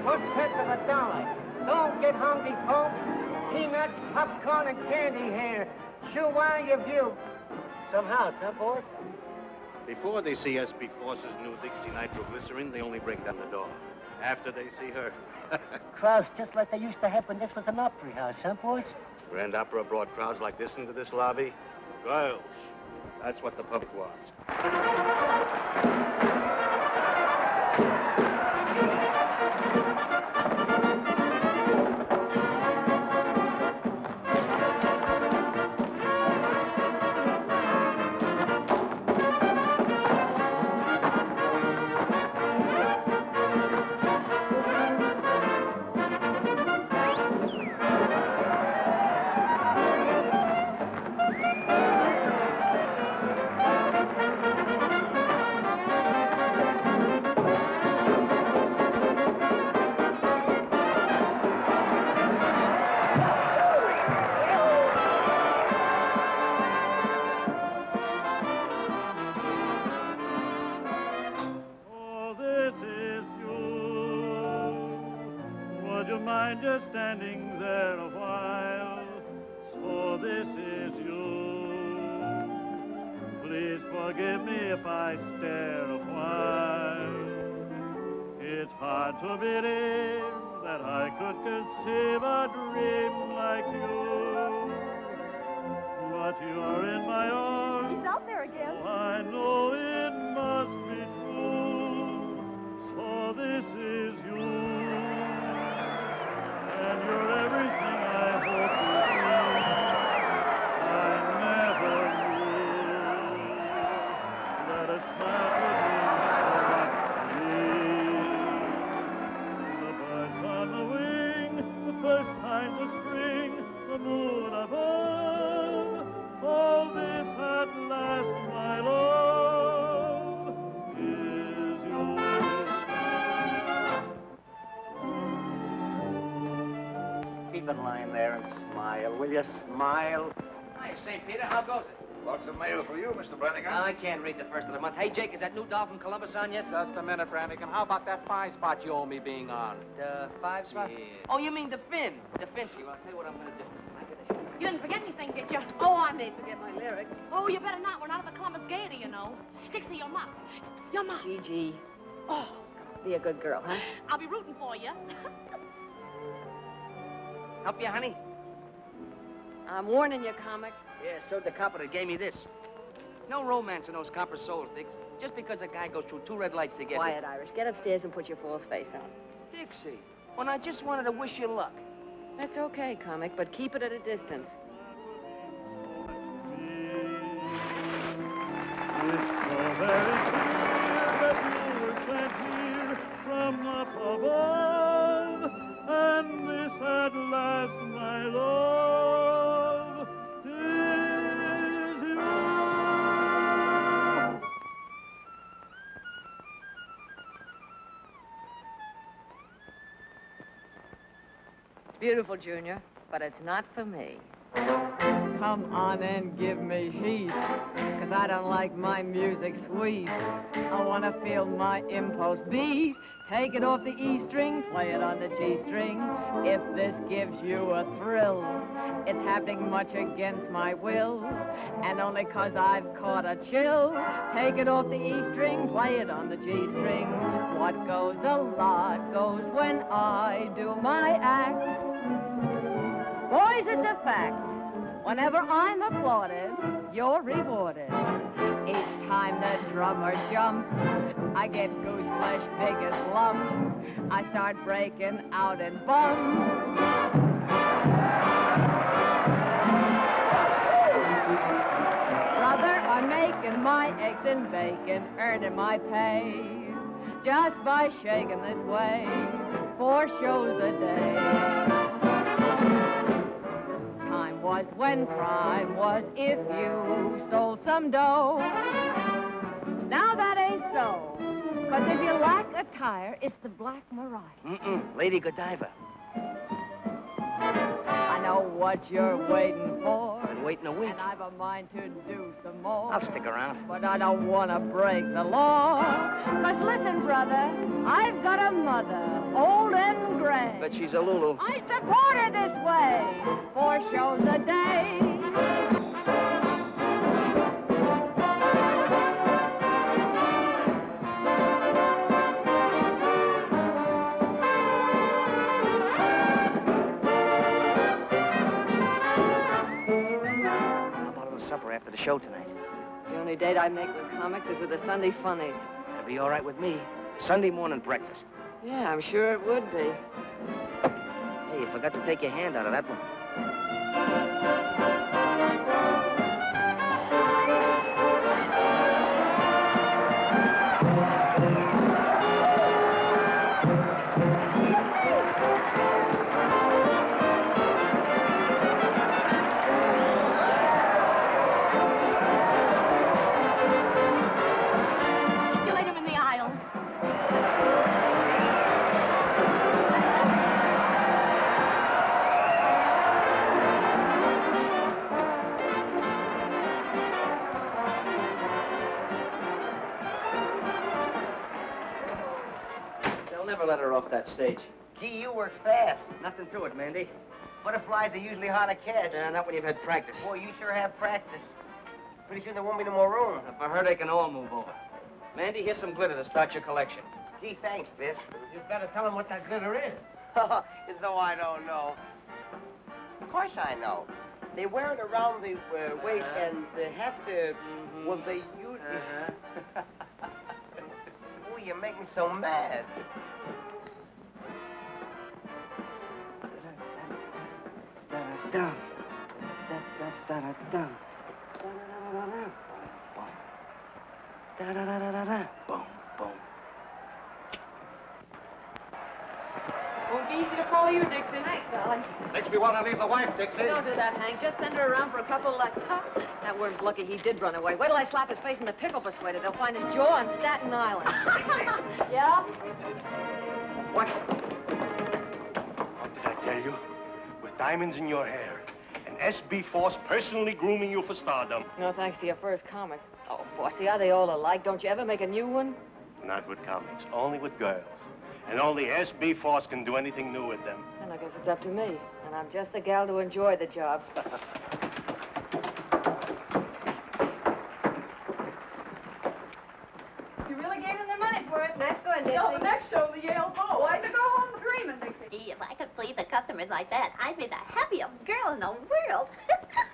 1/10 of $1. Don't get hungry, folks. Peanuts, popcorn, and candy here. Sure wire your view. Some house, huh, boss? Before they see SB Force's new Dixie nitroglycerin, they only break down the door. After they see her. Crowds just like they used to have when this was an opera house, huh, boys? Grand Opera brought crowds like this into this lobby. Girls. That's what the public wants. Just standing there a while, so this is you. Please forgive me if I stare a while. It's hard to believe that I could conceive a dream like you. But you're in my arms. He's out there again. So I know it must be true. So this is you. And you're everything I hope to be. I never knew that a smile could mean so much to me. The birds on the wing, the first signs of spring, the moon above, all this at last, my love, is yours. Keep in line there and smile, will you? Smile. Hi, St. Peter. How goes it? Lots of mail for you, Mr. Brannigan. I can't read the first of the month. Hey, Jake, is that new doll from Columbus on yet? Just a minute, Brannigan. How about that 5 spot you owe me being on? The 5 spot? Yeah. Oh, you mean the Finn. The Finsky. Well, I'll tell you what I'm going to do. You didn't forget anything, did you? Oh, I may forget my lyrics. Oh, you better not. We're not at the Columbus Gaiety, you know. Dixie, your mom. Your mom. Gigi. Oh, Be a good girl, huh? I'll be rooting for you. Help you, honey? I'm warning you, comic. Yeah, so the copper that gave me this. No romance in those copper souls, Dix. Just because a guy goes through 2 red lights to get Quiet, Irish. Get upstairs and put your false face on. Dixie, when I just wanted to wish you luck. That's okay, comic, but keep it at a distance. It's so very clear that you were sent here from up above, and this at last, my love, is you. It's beautiful, Junior, but it's not for me. Come on and give me heat, 'cause I don't like my music sweet. I want to feel my impulse beat. Take it off the E string, play it on the G string. If this gives you a thrill, it's happening much against my will, and only 'cause I've caught a chill. Take it off the E string, play it on the G string. What goes a lot goes when I do my act. Boys, it's a fact. Whenever I'm applauded, you're rewarded. Each time the drummer jumps, I get goose flesh big as lumps. I start breaking out in bumps. Brother, I'm making my eggs and bacon, earning my pay, just by shaking this way, 4 shows a day. Time was when crime was if you stole some dough. Now that ain't so, 'cause if you lack attire, it's the Black Mariah. Lady Godiva. I know what you're waiting for. waiting a week. And I've a mind to do some more. I'll stick around. But I don't want to break the law. 'Cause listen, brother, I've got a mother, old and gray. Bet she's a Lulu. I support her this way, 4 shows a day. Supper after the show tonight. The only date I make with comics is with the Sunday funnies. That'll be all right with me. Sunday morning breakfast. Yeah, I'm sure it would be. Hey, you forgot to take your hand out of that one. Never let her off that stage. Gee, you work fast. Nothing to it, Mandy. Butterflies are usually hard to catch. Not when you've had practice. Boy, you sure have practice. Pretty soon there won't be no more room. If I heard, they can all move over. Mandy, here's some glitter to start your collection. Gee, thanks, Biff. You better tell him what that glitter is. As though I don't know. Of course I know. They wear it around the waist and they have to... Well, they use it. Oh, you make me so mad. Won't be easy to follow you, Dixie. Thanks, darling. Makes me want to leave the wife, Dixie. Don't do that, Hank. Just send her around for a couple of lessons. That worm's lucky he did run away. Wait till I slap his face in the pickle persuader. They'll find his jaw on Staten Island. Yeah? What? What did I tell you? With diamonds in your hair. And S.B. Force personally grooming you for stardom. No, thanks to your first comic. Oh, Bossy, are they all alike? Don't you ever make a new one? Not with comics, only with girls. And only S.B. Force can do anything new with them. Then I guess it's up to me. And I'm just the gal to enjoy the job. You really gave them their money for it. Nice going, Dixie. No, the next show, the Yale Bow. I could go home dreaming, Dixie. Gee, if I could please the customers like that, I'd be the happiest girl in the world.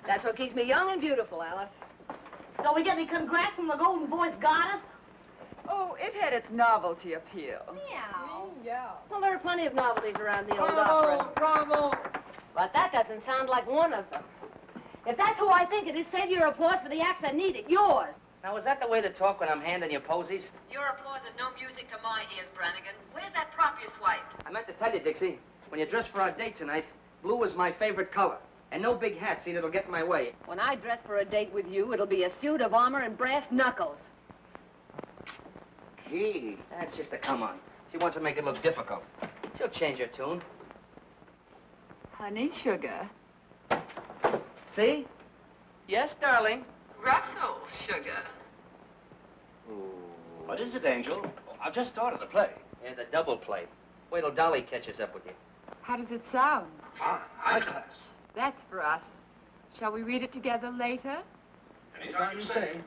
That's what keeps me young and beautiful, Alice. Don't we get any congrats from the Golden Voice Goddess? Oh, it had its novelty appeal. Yeah. Well, there are plenty of novelties around the old opera. Bravo! But that doesn't sound like one of them. If that's who I think it is, save your applause for the acts that need it. Yours. Now, is that the way to talk when I'm handing you posies? Your applause is no music to my ears, Brannigan. Where's that prop you swiped? I meant to tell you, Dixie, when you dress for our date tonight, blue is my favorite color. And no big hat, see, that'll get in my way. When I dress for a date with you, it'll be a suit of armor and brass knuckles. Gee, that's just a come on. She wants to make it look difficult. She'll change her tune. Honey, sugar. See? Yes, darling. Russell, sugar. What is it, Angel? Oh, I've just started the play. Yeah, the double play. Wait till Dolly catches up with you. How does it sound? Ah, high class. That's for us. Shall we read it together later? Anytime you say.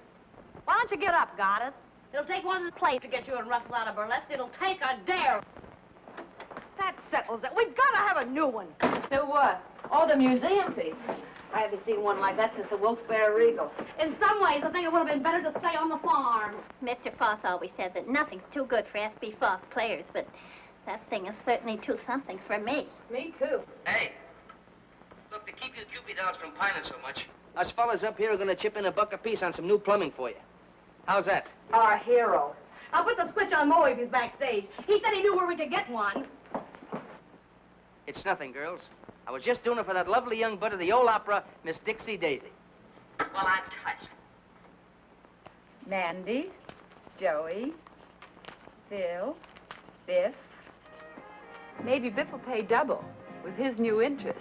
Why don't you get up, Goddess? It'll take one play to get you and Russell out of burlesque. It'll take a dare. That settles it. We've got to have a new one. Do what? Oh, the museum piece. I haven't seen one like that since the Wilkes-Barre Regal. In some ways, I think it would have been better to stay on the farm. Mr. Foss always said that nothing's too good for S.B. Foss players, but that thing is certainly too something for me. Me, too. Hey. Look, to keep you Cupid dolls from pining so much, us fellas up here are going to chip in $1 apiece on some new plumbing for you. How's that? Our hero. I'll put the switch on Moe if he's backstage. He said he knew where we could get one. It's nothing, girls. I was just doing it for that lovely young bud of the old opera, Miss Dixie Daisy. Well, I'm touched. Mandy, Joey, Phil, Biff. Maybe Biff will pay double with his new interest.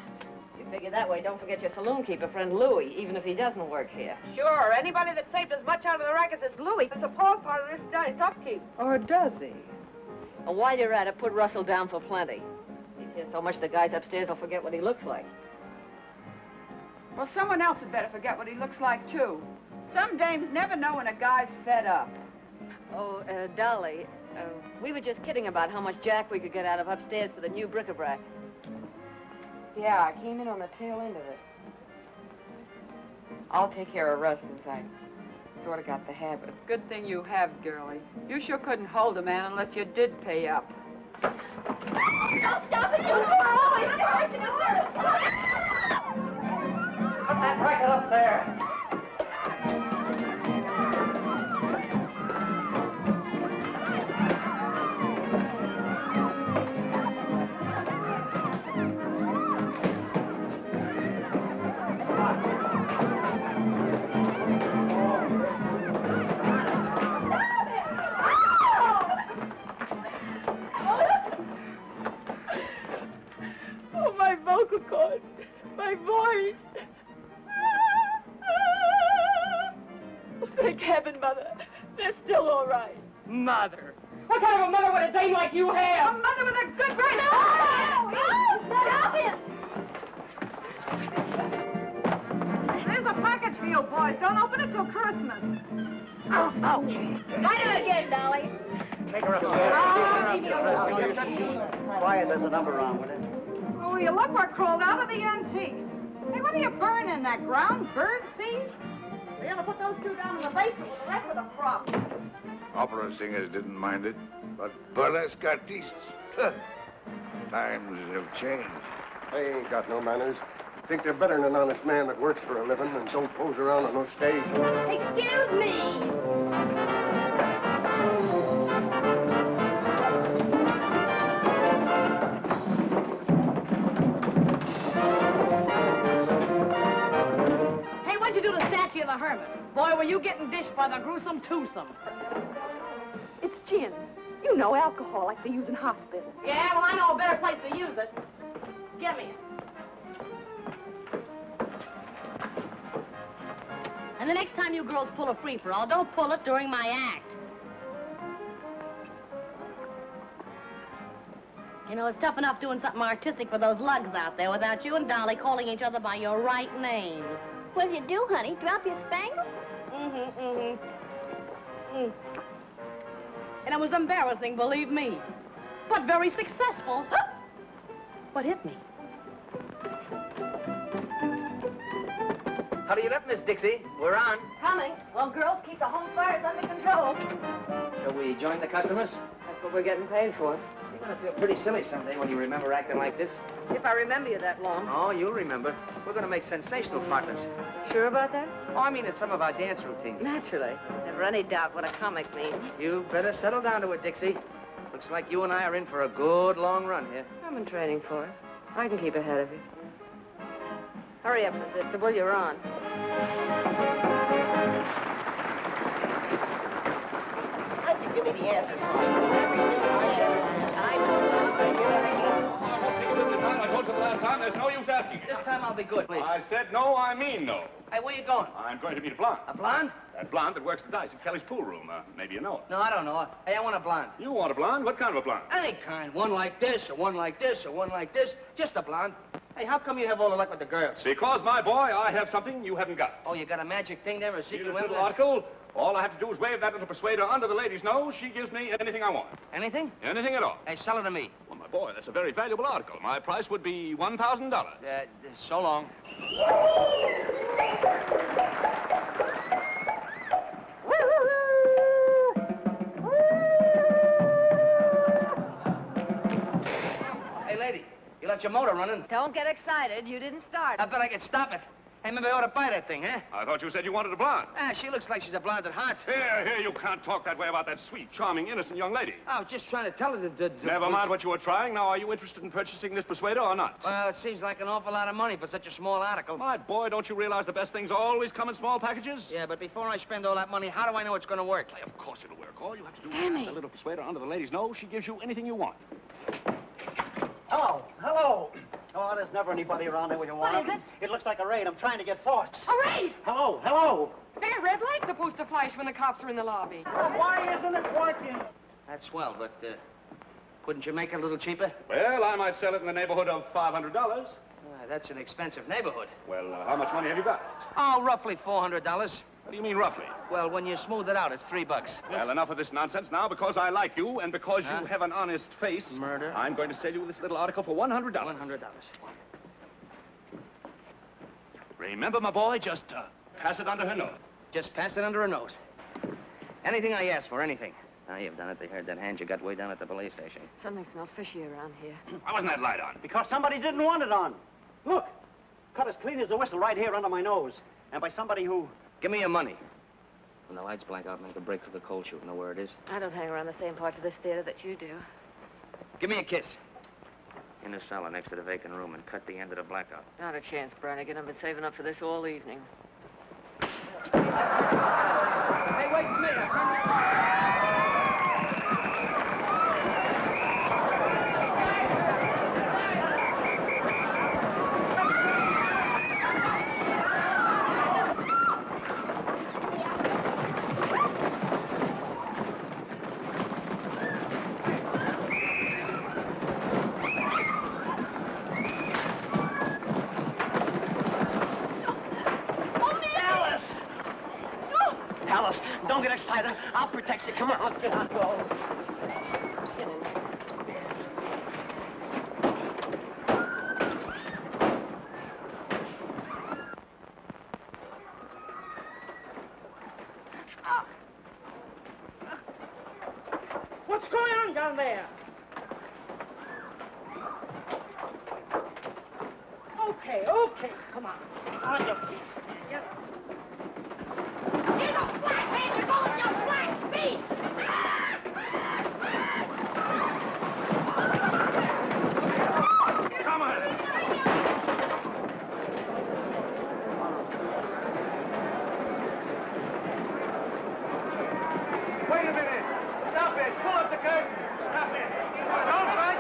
You Figure that way, don't forget your saloon keeper friend Louie, even if he doesn't work here. Sure, anybody that saved as much out of the rackets as Louie is a poor part of this day's upkeep. Or does he? Well, while you're at it, put Russell down for plenty. He's here so much the guys upstairs will forget what he looks like. Well, someone else had better forget what he looks like, too. Some dames never know when a guy's fed up. Oh, Dolly, we were just kidding about how much jack we could get out of upstairs for the new bric-a-brac. Yeah, I came in on the tail end of it. I'll take care of Russ since I sort of got the habit. Good thing you have, girlie. You sure couldn't hold a man unless you did pay up. Don't stop it, you always Put that bracket up there. Oh, my vocal cords, my voice. Thank heaven, Mother. They're still all right. Mother? What kind of a mother would a dame like you have? A mother with a good brain. No! Stop him! There's a package for you, boys. Don't open it till Christmas. Oh, Fight him again, Dolly. Take her Quiet, there's a number on with it. Oh, you look, we're crawled out of the antiques. Hey, what are you burning, that ground bird seed? We ought to put those two down in the basement with the rest of the crop. Opera singers didn't mind it, but burlesque artistes, times have changed. They ain't got no manners. Think they're better than an honest man that works for a living and don't pose around on no stage. Excuse me. Hey, what'd you do to Statue of the Hermit? Boy, were you getting dished by the gruesome twosome. It's gin. You know, alcohol like they use in hospitals. Yeah, well, I know a better place to use it. Give me it. And the next time you girls pull a free-for-all, don't pull it during my act. You know, it's tough enough doing something artistic for those lugs out there without you and Dolly calling each other by your right names. What'll you do, honey? Drop your spangle? And it was embarrassing, believe me. But very successful. What hit me? How do you look, Miss Dixie? We're on. Coming. Well, girls, keep the home fires under control. Shall we join the customers? That's what we're getting paid for. You're going to feel pretty silly someday when you remember acting like this. If I remember you that long. Oh, you'll remember. We're going to make sensational partners. Sure about that? Oh, I mean in some of our dance routines. Naturally. Never any doubt what a comic means. You better settle down to it, Dixie. Looks like you and I are in for a good long run here. I'm in training for it. I can keep ahead of you. Hurry up, Miss Istable, you're on. How'd you give me the answers? I told you the last time, there's no use asking. This time I'll be good, please. I said no, I mean no. Hey, where you going? I'm going to meet a blonde. A blonde? That blonde that works the dice at Kelly's pool room. Maybe you know her. No, I don't know her. Hey, I want a blonde. You want a blonde? What kind of a blonde? Any kind. One like this, or one like this, or one like this. Just a blonde. Hey, how come you have all the luck with the girls? Because, my boy, I have something you haven't got. Oh, you got a magic thing there, a See secret this weapon? little article? All I have to do is wave that little persuader under the lady's nose. She gives me anything I want. Anything? Anything at all. Hey, sell it to me. Well, my boy, that's a very valuable article. My price would be $1,000. So long. Hey, lady, you left your motor running. Don't get excited. You didn't start. I bet I could stop it. Hey, maybe I ought to buy that thing, huh? I thought you said you wanted a blonde. Ah, she looks like she's a blonde at heart. Here, you can't talk that way about that sweet, charming, innocent young lady. I was just trying to tell her that... Never mind what you were trying. Now, are you interested in purchasing this persuader or not? Well, it seems like an awful lot of money for such a small article. My boy, don't you realize the best things always come in small packages? Yeah, but before I spend all that money, how do I know it's going to work? Why, of course it'll work. All you have to do Sammy. is a little persuader under the lady's nose. She gives you anything you want. Hello. Oh, there's never anybody around here when you want What is them. It looks like a raid. I'm trying to get forced. A raid! Hello, hello. Hey, red light's supposed to flash when the cops are in the lobby. Well, why isn't it working? That's swell, but, couldn't you make it a little cheaper? Well, I might sell it in the neighborhood of $500. That's an expensive neighborhood. Well, how much money have you got? Oh, roughly $400. What do you mean, roughly? Well, when you smooth it out, it's $3. Well, enough of this nonsense now. Because I like you and because you have an honest face. Murder. I'm going to sell you this little article for $100. $100. Remember, my boy, just pass it under her nose. Just pass it under her nose. Anything I ask for, anything. Now, you've done it. They heard that hand you got way down at the police station. Something smells fishy around here. Why wasn't that light on? Because somebody didn't want it on. Look, cut as clean as a whistle right here under my nose. And by somebody who... Give me your money. When the lights blank out, make a break for the cold chute. Know where it is? I don't hang around the same parts of this theater that you do. Give me a kiss. In the cellar next to the vacant room and cut the end of the blackout. Not a chance, Brannigan. I've been saving up for this all evening. Hey, wait for me. Alice, don't get excited. I'll protect you. Come on, get on. Go. What's going on down there? Okay, come on. On your feet. Get up. Wait a minute. Stop it. Pull up the curtain. Stop it. Don't fight.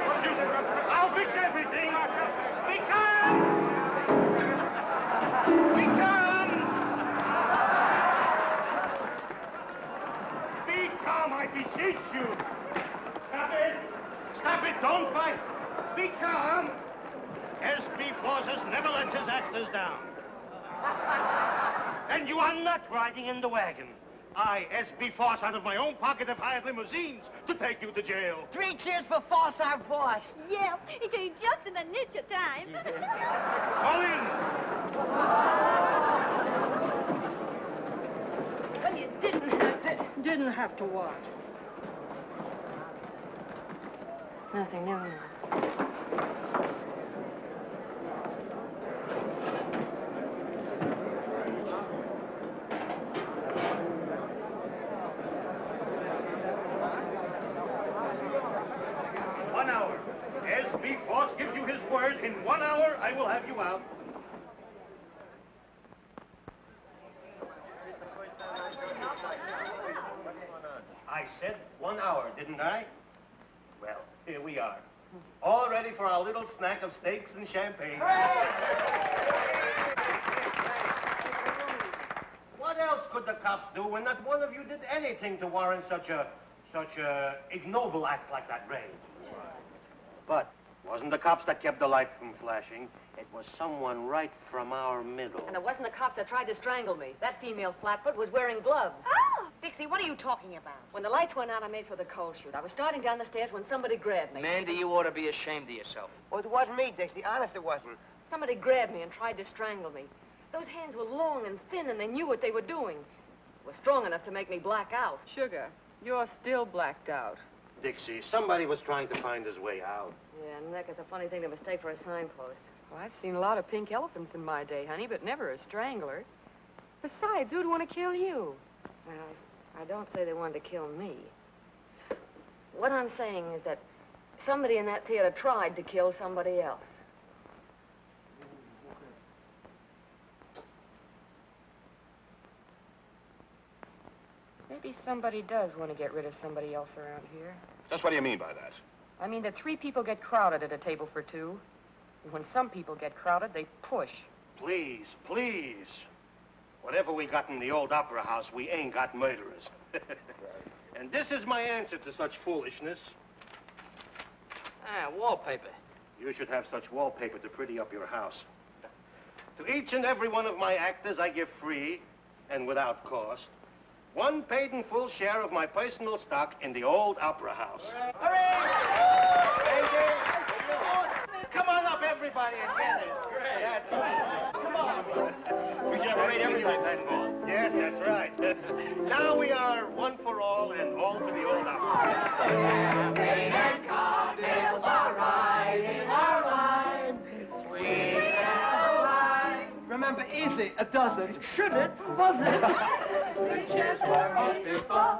I'll fix everything. Be calm. Be calm. Be calm, I beseech you. Stop it. Stop it. Don't fight. Be calm. S.B. Forces never lets his actors down. And you are not riding in the wagon. I, S.B. Force, out of my own pocket, have hired limousines to take you to jail. 3 cheers for Force, our boss. Yeah, he came just in the nick of time. Call in. Well, you didn't have to what? Nothing, never mind. 1 hour. S.B. Force gives you his word. In 1 hour, I will have you out. I said 1 hour, didn't I? Well, here we are. All ready for our little snack of steaks and champagne. What else could the cops do when not one of you did anything to warrant such a ignoble act like that raid? But it wasn't the cops that kept the light from flashing. It was someone right from our middle. And it wasn't the cops that tried to strangle me. That female flatfoot was wearing gloves. Oh! Dixie, what are you talking about? When the lights went out, I made for the cold chute. I was starting down the stairs when somebody grabbed me. Mandy, you ought to be ashamed of yourself. Well, it wasn't me, Dixie. Honest, it wasn't. Somebody grabbed me and tried to strangle me. Those hands were long and thin, and they knew what they were doing. They were strong enough to make me black out. Sugar, you're still blacked out. Dixie, somebody was trying to find his way out. Yeah, neck is a funny thing to mistake for a signpost. Well, I've seen a lot of pink elephants in my day, honey, but never a strangler. Besides, who'd want to kill you? Well, I don't say they wanted to kill me. What I'm saying is that somebody in that theater tried to kill somebody else. Maybe somebody does want to get rid of somebody else around here. Just what do you mean by that? I mean that 3 people get crowded at a table for 2. When some people get crowded, they push. Please, please. Whatever we got in the old opera house, we ain't got murderers. And this is my answer to such foolishness. Ah, wallpaper. You should have such wallpaper to pretty up your house. To each and every one of my actors, I give free, and without cost, one paid in full share of my personal stock in the old opera house. Come on up, everybody, and get it. That's right. Come on. We should have a rate everything then. Yes, that's right. Now we are one for all and all for the old opera. Champagne and cocktails are riding our line. Sweet and wine. Remember, easy, a dozen. Should it? Was it? The chairs were most before.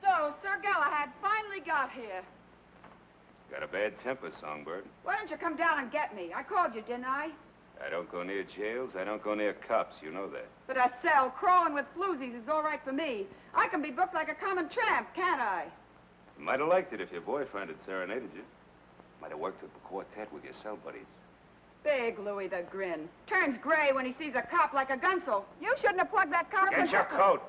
So, Sir Galahad finally got here. Got a bad temper, Songbird. Why didn't you come down and get me? I called you, didn't I? I don't go near jails. I don't go near cops. You know that. But a cell crawling with floozies is all right for me. I can be booked like a common tramp, can't I? You might have liked it if your boyfriend had serenaded you. Might have worked up a quartet with your cell buddies. Big Louis the Grin. Turns gray when he sees a cop like a gunsel. You shouldn't have plugged that car up. Get your coat.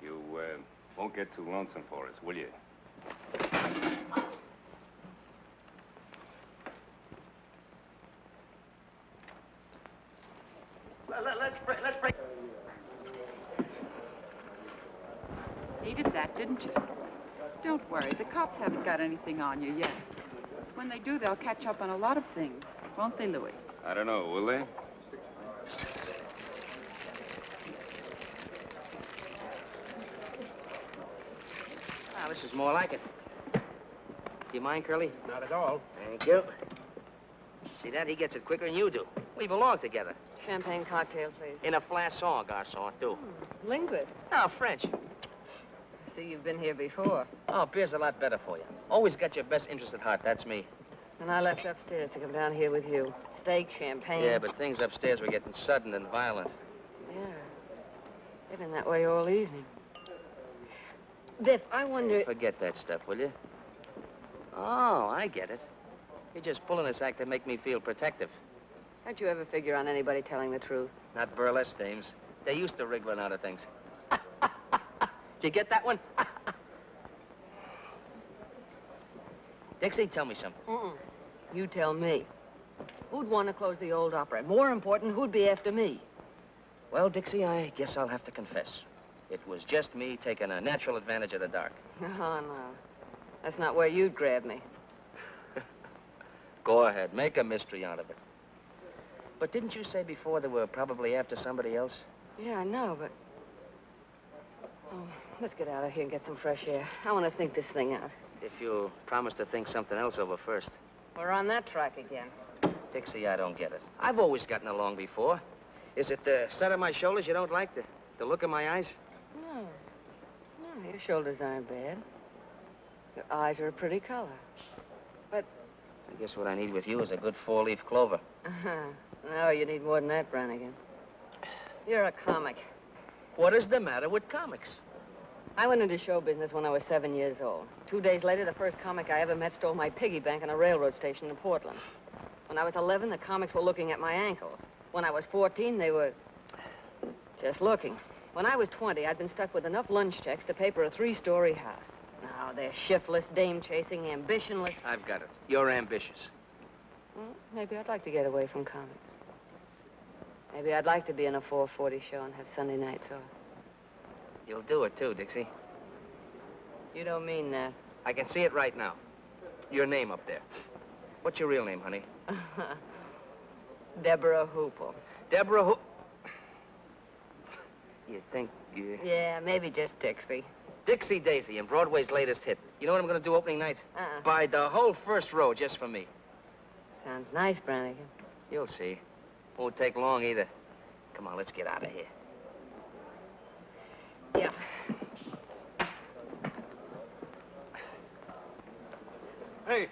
You, won't get too lonesome for us, will you? Let's break. Needed that, didn't you? Don't worry, the cops haven't got anything on you yet. When they do, they'll catch up on a lot of things. Won't they, Louis? I don't know, will they? Ah, this is more like it. Do you mind, Curly? Not at all. Thank you. See that? He gets it quicker than you do. We belong together. Champagne cocktail, please. In a flasson, garçon, too. Linguist. Oh, French. I see you've been here before. Oh, beer's a lot better for you. Always got your best interest at heart, that's me. And I left upstairs to come down here with you. Steak, champagne. Yeah, but things upstairs were getting sudden and violent. Yeah. They've been that way all evening. Biff, I wonder... Forget that stuff, will you? Oh, I get it. You're just pulling this act to make me feel protective. Don't you ever figure on anybody telling the truth? Not burlesque dames. They're used to wriggling out of things. Did you get that one? Dixie, tell me something. You tell me. Who'd want to close the old opera? And more important, who'd be after me? Well, Dixie, I guess I'll have to confess. It was just me taking a natural advantage of the dark. Oh, no. That's not where you'd grab me. Go ahead. Make a mystery out of it. But didn't you say before they were probably after somebody else? Yeah, I know, but... Oh, let's get out of here and get some fresh air. I want to think this thing out. If you'll promise to think something else over first. We're on that track again. Dixie, I don't get it. I've always gotten along before. Is it the set of my shoulders you don't like? The look in my eyes? No. No, your shoulders aren't bad. Your eyes are a pretty color. But... I guess what I need with you is a good four-leaf clover. No, you need more than that, Brannigan. You're a comic. What is the matter with comics? I went into show business when I was 7 years old. 2 days later, the first comic I ever met stole my piggy bank on a railroad station in Portland. When I was 11, the comics were looking at my ankles. When I was 14, they were just looking. When I was 20, I'd been stuck with enough lunch checks to pay for a 3-story house. Now, they're shiftless, dame-chasing, ambitionless. I've got it. You're ambitious. Well, maybe I'd like to get away from comics. Maybe I'd like to be in a 4:40 show and have Sunday nights off. You'll do it, too, Dixie. You don't mean that. I can see it right now. Your name up there. What's your real name, honey? Deborah Hoople. Deborah Hoople. You think you... Yeah, maybe just Dixie. Dixie Daisy and Broadway's latest hit. You know what I'm going to do opening night? Buy the whole first row just for me. Sounds nice, Brannigan. You'll see. Won't take long either. Come on, let's get out of here. Yeah. Hey.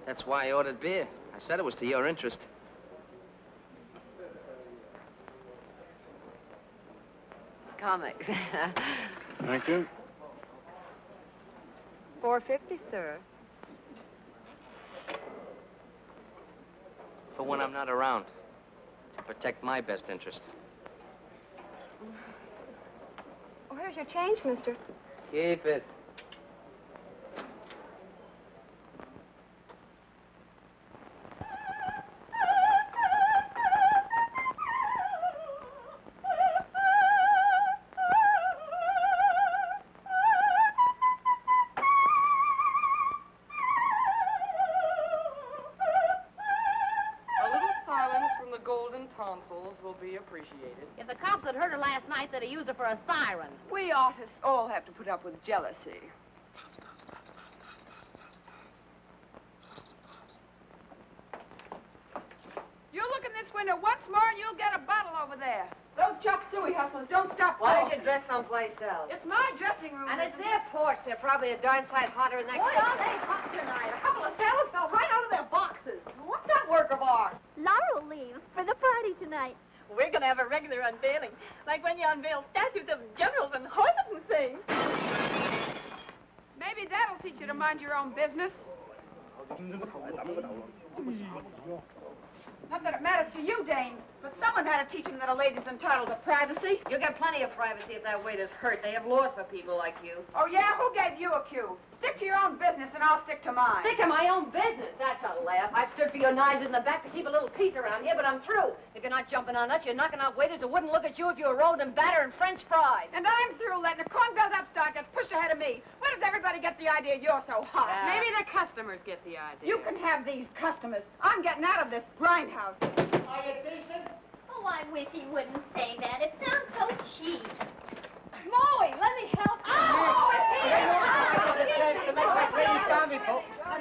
That's why I ordered beer. I said it was to your interest. Comics. Thank you. $4.50, sir. For when I'm not around. To protect my best interest. Where's your change, mister? Keep it. Will be appreciated. If the cops had heard her last night, they'd have used her for a siren. We artists all have to put up with jealousy. You look in this window once more and you'll get a bottle over there. Those chop suey hustlers don't stop. Why don't you dress someplace else? It's my dressing room. And it's their porch. They're probably a darn sight hotter in that Boy, are they hot tonight. A couple of sailors fell right out of their boxes. What's that work of art? Laurel leaves for the party tonight. We're going to have a regular unveiling, like when you unveil statues of generals and horses and things. Maybe that'll teach you to mind your own business. Not that it matters to you, dames, but someone had to teach them that a lady's entitled to privacy. You'll get plenty of privacy if that waiter's hurt. They have laws for people like you. Oh, yeah? Who gave you a cue? Stick to your own business and I'll stick to mine. Stick to my own business? That's a laugh. I've stood for your knives in the back to keep a little peace around here, but I'm through. If you're not jumping on us, you're knocking out waiters who wouldn't look at you if you were rolled in batter and French fries. And I'm through letting a corn-filled upstart that's pushed ahead of me. Where does everybody get the idea you're so hot? Maybe the customers get the idea. You can have these customers. I'm getting out of this grindhouse. Are you decent? Oh, I wish he wouldn't say that. It sounds so cheap. Molly, let me help you.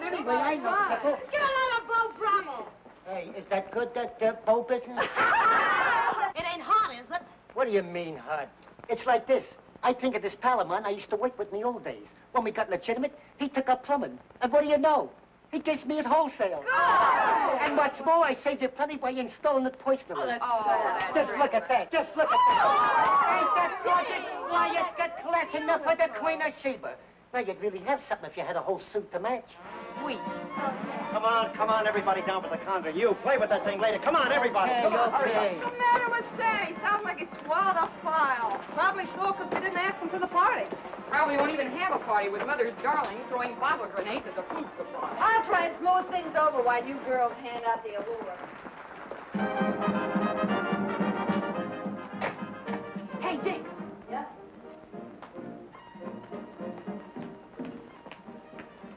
Anyway, I know. Get another bow Brummel. Hey, is that good, that bow business? It ain't hot, is it? What do you mean, hot? It's like this. I think of this pal of mine I used to work with in the old days. When we got legitimate, he took up plumbing. And what do you know? He gives me at wholesale. Oh. And what's more, I saved you plenty by installing it personally. Just look at that. Just look at that. Ain't that gorgeous? Why, it's got class enough for the Queen of Sheba. Now, you'd really have something if you had a whole suit to match. Sweet. Come on, everybody down for the conga. You, play with that thing later. Come on, everybody. Hey, Come on, hurry okay. up. What's the matter with Stanny? Sounds like he swallowed a file. Probably so, because we didn't ask him to the party. Probably won't even have a party with Mother's darling throwing bottle grenades at the food supply. I'll try and smooth things over while you girls hand out the allure. Hey, Dix. Yeah?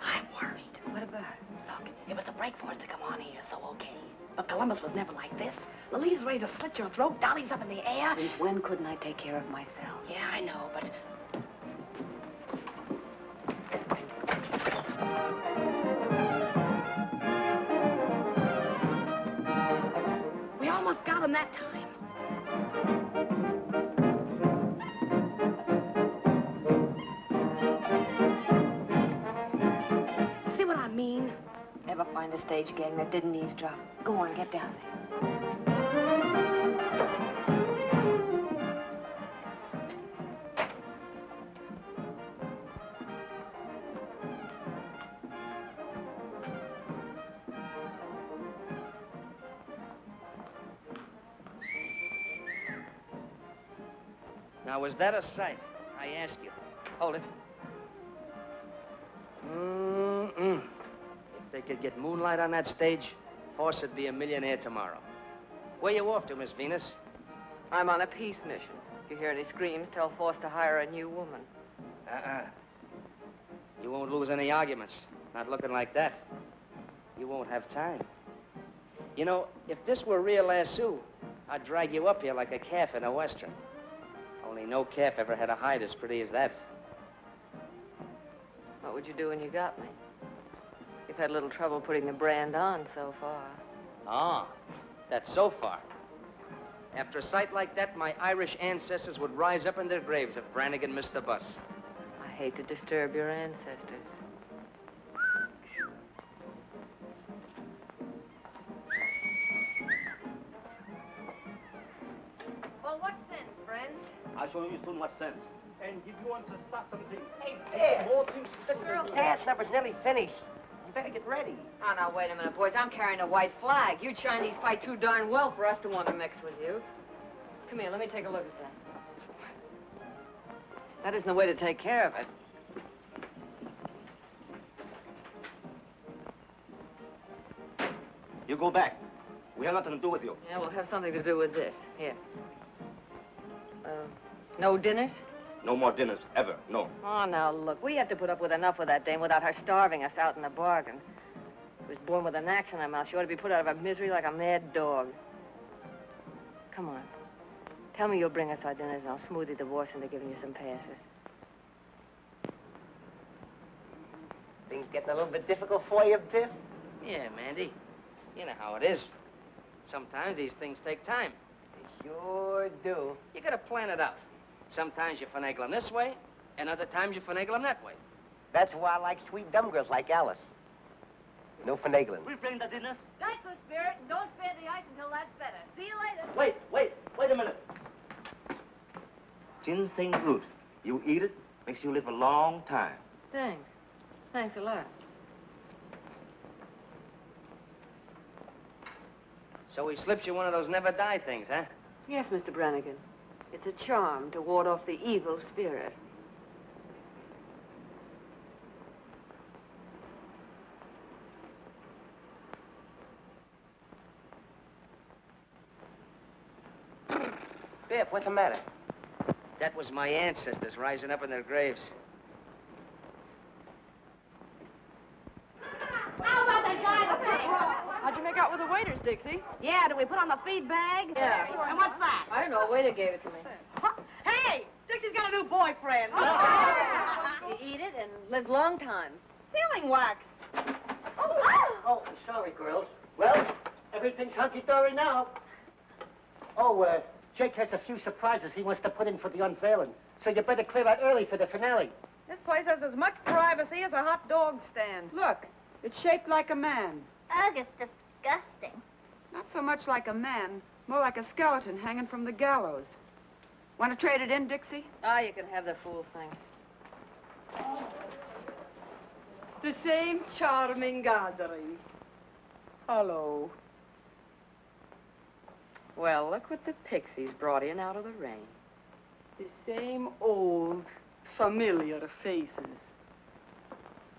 I'm worried. What about it? Look, it was a break for us to come on here, so okay. But Columbus was never like this. Lolita's ready to slit your throat. Dolly's up in the air. Since when couldn't I take care of myself? Yeah, I know, but... We almost got him that time. See what I mean? Ever find a stage gang that didn't eavesdrop? Go on, get down there. Now, was that a sight? I ask you. Hold it. Mm-mm. If they could get moonlight on that stage, Force would be a millionaire tomorrow. Where you off to, Miss Venus? I'm on a peace mission. If you hear any screams, tell Force to hire a new woman. You won't lose any arguments. Not looking like that. You won't have time. You know, if this were real lasso, I'd drag you up here like a calf in a western. Only no calf ever had a hide as pretty as that. What would you do when you got me? You've had a little trouble putting the brand on so far. Ah, that's so far. After a sight like that, my Irish ancestors would rise up in their graves if Brannigan missed the bus. I hate to disturb your ancestors. showing you too much sense. And if you want to start something... Hey, Bear, more things... the girl's dance number's nearly finished. You better get ready. Oh, now, wait a minute, boys. I'm carrying a white flag. You Chinese fight too darn well for us to want to mix with you. Come here, let me take a look at that. That isn't the way to take care of it. You go back. We have nothing to do with you. Yeah, we'll have something to do with this. Here. No dinners? No more dinners, ever. No. Oh, now, look, we have to put up with enough with that dame without her starving us out in the bargain. She was born with an axe in her mouth. She ought to be put out of her misery like a mad dog. Come on. Tell me you'll bring us our dinners, and I'll smooth the divorce into giving you some passes. Things getting a little bit difficult for you, Biff? Yeah, Mandy. You know how it is. Sometimes these things take time. They sure do. You gotta plan it out. Sometimes you finagle them this way, and other times you finagle them that way. That's why I like sweet dumb girls like Alice. No finagling. We bring the dinners. Nice good spirit, and don't spare the ice until that's better. See you later. Wait a minute. Ginseng root. You eat it, makes you live a long time. Thanks. Thanks a lot. So he slips you one of those never die things, huh? Yes, Mr. Brannigan. It's a charm to ward off the evil spirit. Biff, what's the matter? That was my ancestors rising up in their graves. How about that guy with the How'd you make out with the waiters, Dixie? Yeah, did we put on the feed bag? Yeah. And what's that? I don't know. A waiter gave it to me. Hey, Dixie's got a new boyfriend. You eat it and live long time. Sealing wax. Oh, sorry, girls. Well, everything's hunky-dory now. Oh, Jake has a few surprises he wants to put in for the unveiling. So you better clear out early for the finale. This place has as much privacy as a hot dog stand. Look, it's shaped like a man. Ugh, it's disgusting. Not so much like a man, more like a skeleton hanging from the gallows. Want to trade it in, Dixie? Ah, you can have the fool thing. The same charming gathering. Hello. Well, look what the pixies brought in out of the rain. The same old, familiar faces.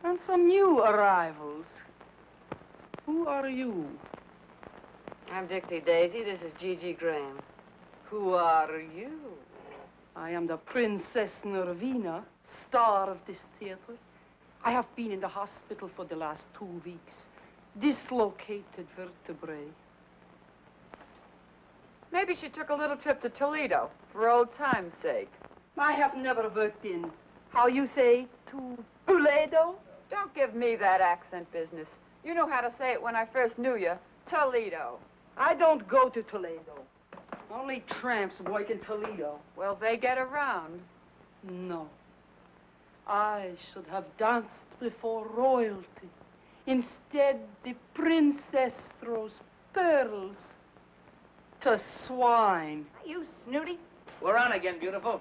And some new arrivals. Who are you? I'm Dixie Daisy. This is Gigi Graham. Who are you? I am the Princess Nervina, star of this theater. I have been in the hospital for the last 2 weeks. Dislocated vertebrae. Maybe she took a little trip to Toledo for old time's sake. I have never worked in, how you say, to Toledo? Don't give me that accent business. You know how to say it when I first knew you. Toledo. I don't go to Toledo. Only tramps work in Toledo. Well, they get around. No. I should have danced before royalty. Instead, the princess throws pearls to swine. You snooty. We're on again, beautiful.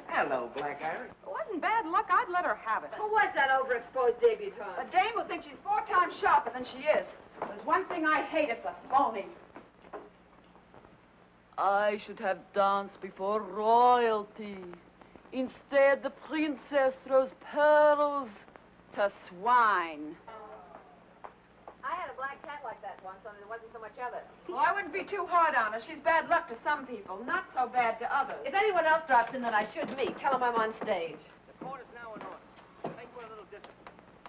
Hello, Black Iris. It wasn't bad luck. I'd let her have it. Who was that overexposed debutante? A dame who thinks she's 4 times sharper than she is. There's one thing I hate, it's a phony. I should have danced before royalty. Instead, the princess throws pearls To swine. I had a black cat like that once, only there wasn't so much of it. Well, I wouldn't be too hard on her. She's bad luck to some people, not so bad to others. If anyone else drops in that I should meet, tell them I'm on stage. The court is now in order. Make for a little distance.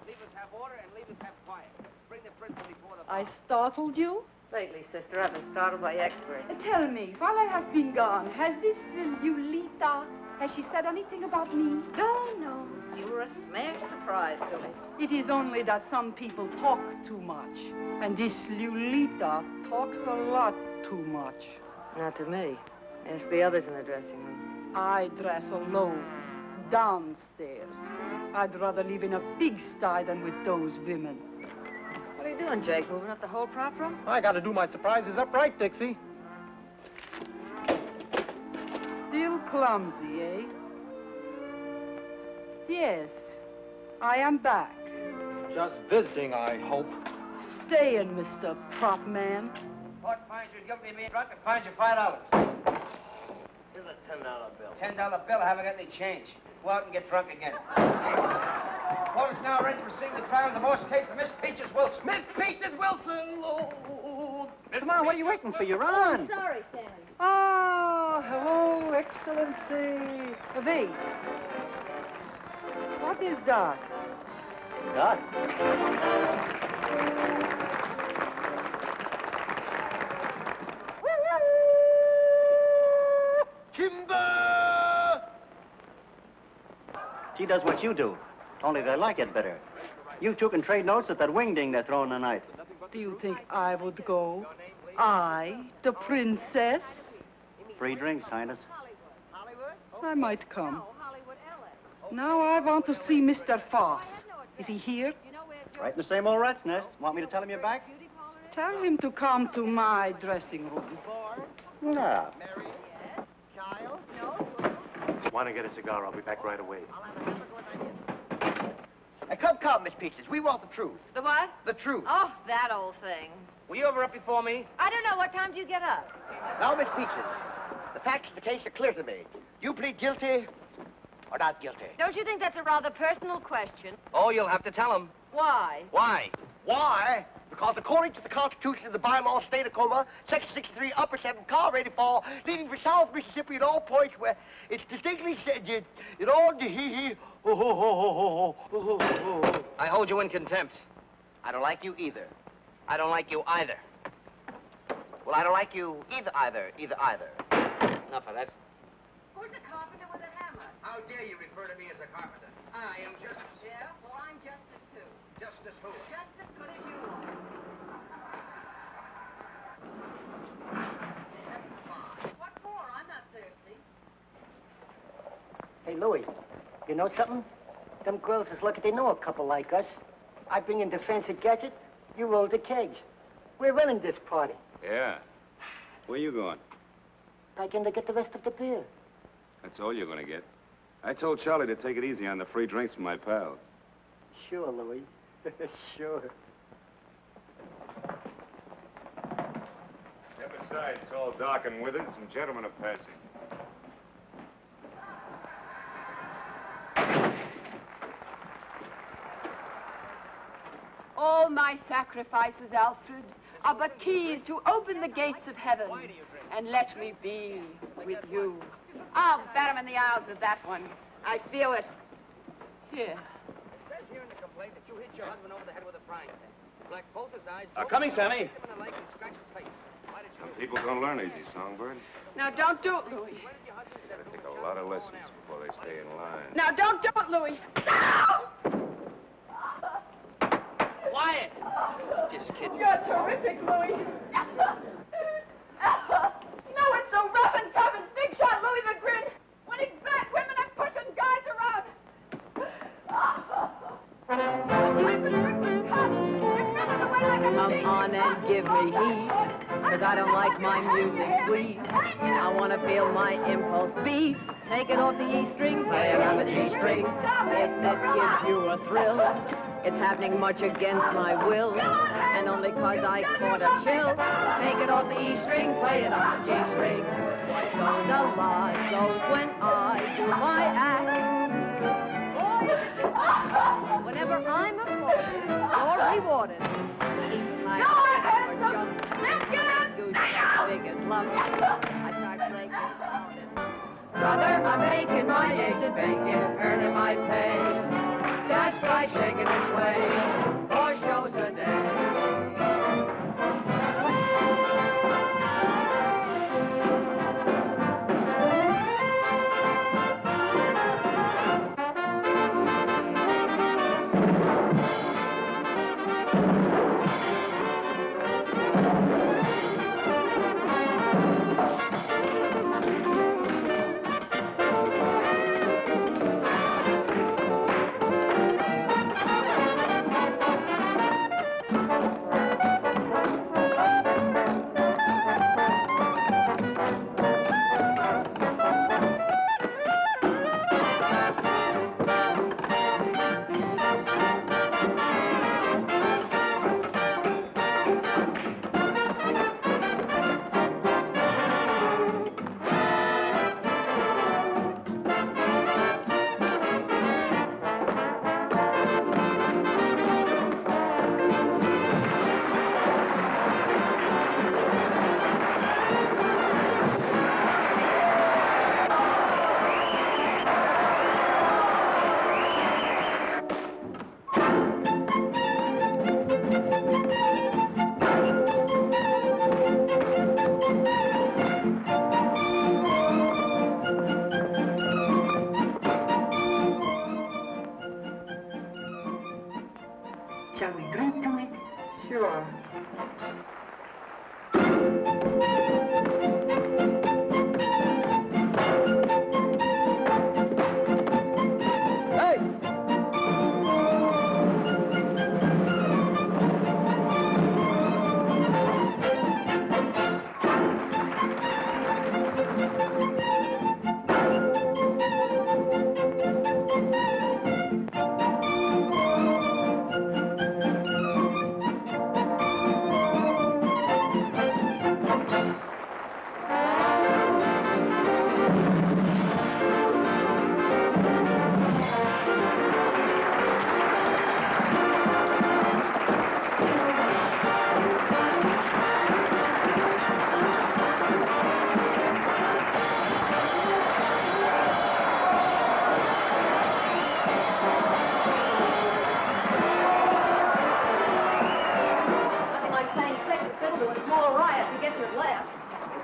Leave us have order and leave us have quiet. Bring the prisoner before the bar. I startled you? Lately, sister, I've been startled by experts. Tell me, while I have been gone, has this Lulita, has she said anything about me? No. You were a smash surprise to me. It is only that some people talk too much. And this Lulita talks a lot too much. Not to me. Ask the others in the dressing room. I dress alone, downstairs. I'd rather live in a pigsty than with those women. What are you doing, Jake? Moving up the whole prop room? I gotta do my surprises up right, Dixie. Still Still clumsy, eh? Yes, I am back. Just visiting, I hope. Staying, Mr. Prop Man. Court finds you guilty of being drunk and fines you $5. Here's a $10 bill. $10 bill, I haven't got any change. Go out and get drunk again. Court is now ready to proceed the trial in the divorce case of Miss Peaches Wilson. Miss Peaches Wilson! Oh. Come on, what are you waiting for? You're on. Sorry, Sam. Oh, hello, Excellency. V. What is that? Doc. Timber! She does what you do, only they like it better. You two can trade notes at that wingding they're throwing tonight. Do you think I would go? I, the princess? Free drinks, Highness. I might come. Now I want to see Mr. Foss. Is he here? Right in the same old rat's nest. Want me to tell him you're back? Tell him to come to my dressing room. No. Want to get a cigar? I'll be back right away. Come, Miss Peaches. We want the truth. The what? The truth. Oh, that old thing. Were you ever up before me? I don't know. What time do you get up? Now, Miss Peaches, the facts of the case are clear to me. You plead guilty or not guilty? Don't you think that's a rather personal question? Oh, you'll have to tell him. Why? Why? Why? Because according to the Constitution of the bylaw state of Tacoma, Section 63, Upper 7, car ready fall, leaving for South Mississippi at all points where it's distinctly said, it all I hold you in contempt. I don't like you either. I don't like you either. Well, I don't like you either. Enough of that. Who's a carpenter with a hammer? How dare you refer to me as a carpenter? I am Justice. Yeah? Well, I'm Justice, too. Justice who? Just as good as you are. What for? I'm not thirsty. Hey, Louie, you know something? Them girls is lucky they know a couple like us. I bring in the fancy gadget, you roll the kegs. We're running this party. Yeah. Where you going? Back in to get the rest of the beer. That's all you're going to get. I told Charlie to take it easy on the free drinks from my pals. Sure, Louie. Sure. Step aside. It's all dark and withered. Some gentlemen are passing. All my sacrifices, Alfred, are but keys to open the gates of heaven and let me be with you. I'll bat him in the aisles with that one. I feel it. Here. It says here in the complaint that you hit your husband over the head with a frying pan. Blacked both his eyes. Coming, Sammy. Hit him in the leg and scratched his face. Why did you... People don't learn easy, Songbird. Now, don't do it, Louis. Gotta take a lot of lessons before they stay in line. Now, don't do it, Louis. No! Quiet! Just kidding. You're terrific, Louis. No, it's so rough and tough and big shot Louis the Grin. Winning back women and pushing guys around. Come on and give me heat, 'cause I don't like my music sweet. I want to feel my impulse beat. Take it off the E string, play it on the G string. If this gives you a thrill, it's happening much against my will, and only 'cause I caught a chill. Take it off the E string, play it on the G string. What goes a lot goes when I do my act. Whenever I'm applauded or rewarded, each time or jump, goose as big as lump, I start breaking out and brother, I'm making my eggs and bacon, earning my pay. That guy shaking his way, 4 shows a day.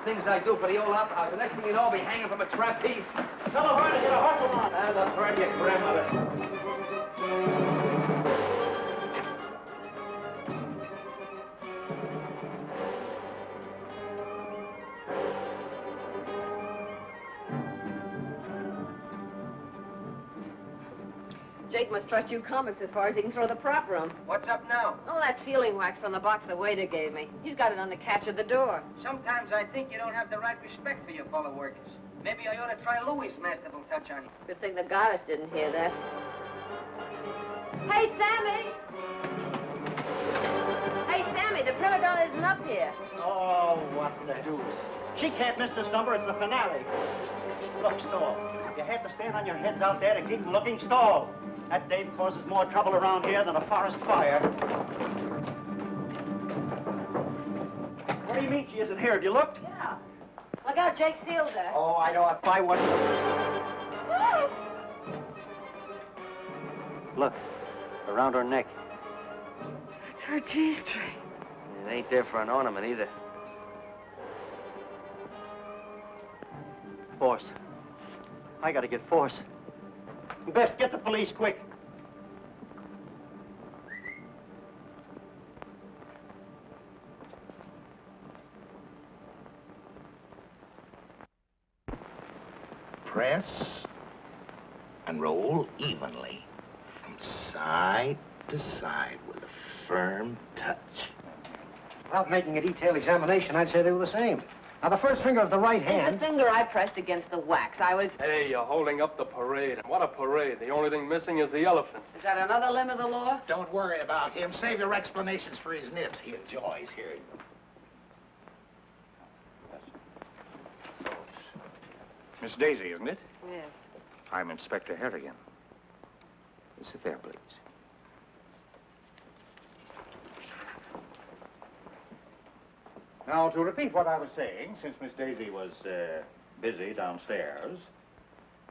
Things I do for the old opera house. The next thing you know, I'll be hanging from a trapeze. Tell the bird to get a hustle on. And the bird, your grandmother. Jake must trust you comics as far as he can throw the prop room. What's up now? Oh, that sealing wax from the box the waiter gave me. He's got it on the catch of the door. Sometimes I think you don't have the right respect for your fellow workers. Maybe I ought to try Louis' masterful touch on you. Good thing the goddess didn't hear that. Hey, Sammy! Hey, Sammy, the prima donna isn't up here. Oh, what the deuce. She can't miss this number. It's the finale. Look, stall. You have to stand on your heads out there to keep them looking. Stall. That dame causes more trouble around here than a forest fire. What do you mean she isn't here? Have you looked? Yeah. Look out, Jake sealed her. Oh, I know. If I wasn't... Look, around her neck. It's her G-string. It ain't there for an ornament either. Force. I gotta get Force. You best get the police quick. Press and roll evenly from side to side with a firm touch. Without making a detailed examination, I'd say they were the same. Now, the first finger of the right It's hand... the finger I pressed against the wax. I was... Hey, you're holding up the parade. And what a parade. The only thing missing is the elephant. Is that another limb of the law? Don't worry about him. Save your explanations for his nibs. He enjoys hearing them. Miss Daisy, isn't it? Yes. I'm Inspector Harrigan. Sit there, please. Now, to repeat what I was saying, since Miss Daisy was busy downstairs,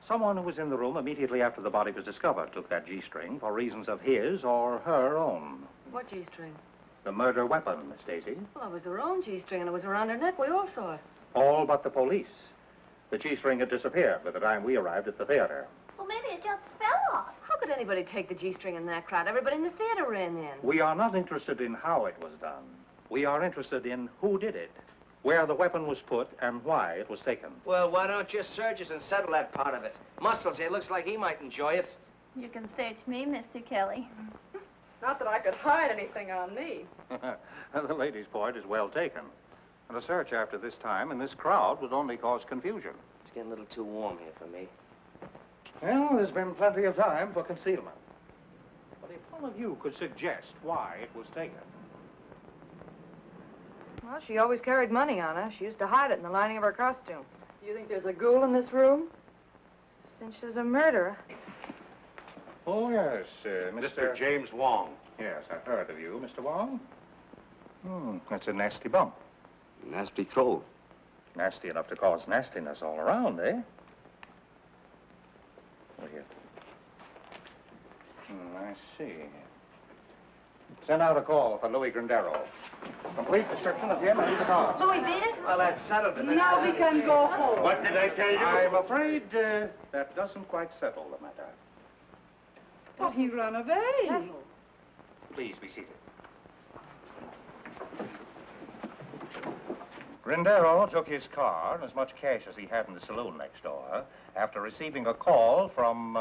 someone who was in the room immediately after the body was discovered took that G-string for reasons of his or her own. What G-string? The murder weapon, Miss Daisy. Well, it was her own G-string, and it was around her neck. We all saw it. All but the police. The G-string had disappeared by the time we arrived at the theater. Well, maybe it just fell off. How could anybody take the G-string in that crowd? Everybody in the theater ran in. We are not interested in how it was done. We are interested in who did it, where the weapon was put, and why it was taken. Well, why don't you search us and settle that part of it? Muscles here looks like he might enjoy it. You can search me, Mr. Kelly. Not that I could hide anything on me. The lady's point is well taken. And a search after this time in this crowd would only cause confusion. It's getting a little too warm here for me. Well, there's been plenty of time for concealment. But if one of you could suggest why it was taken. Well, she always carried money on her. She used to hide it in the lining of her costume. You think there's a ghoul in this room? Since there's a murderer. Oh, yes, Mr. James Wong. Yes, I've heard of you, Mr. Wong. That's a nasty bump. Nasty throw. Nasty enough to cause nastiness all around, eh? Oh, here. I see. Send out a call for Louis Grandero. Complete description of him and the car. Louis beat it? Well, that settles it. Now we can go home. What did I tell you? I'm afraid that doesn't quite settle the matter. But he ran away. Please be seated. Grindero took his car and as much cash as he had in the saloon next door after receiving a call from,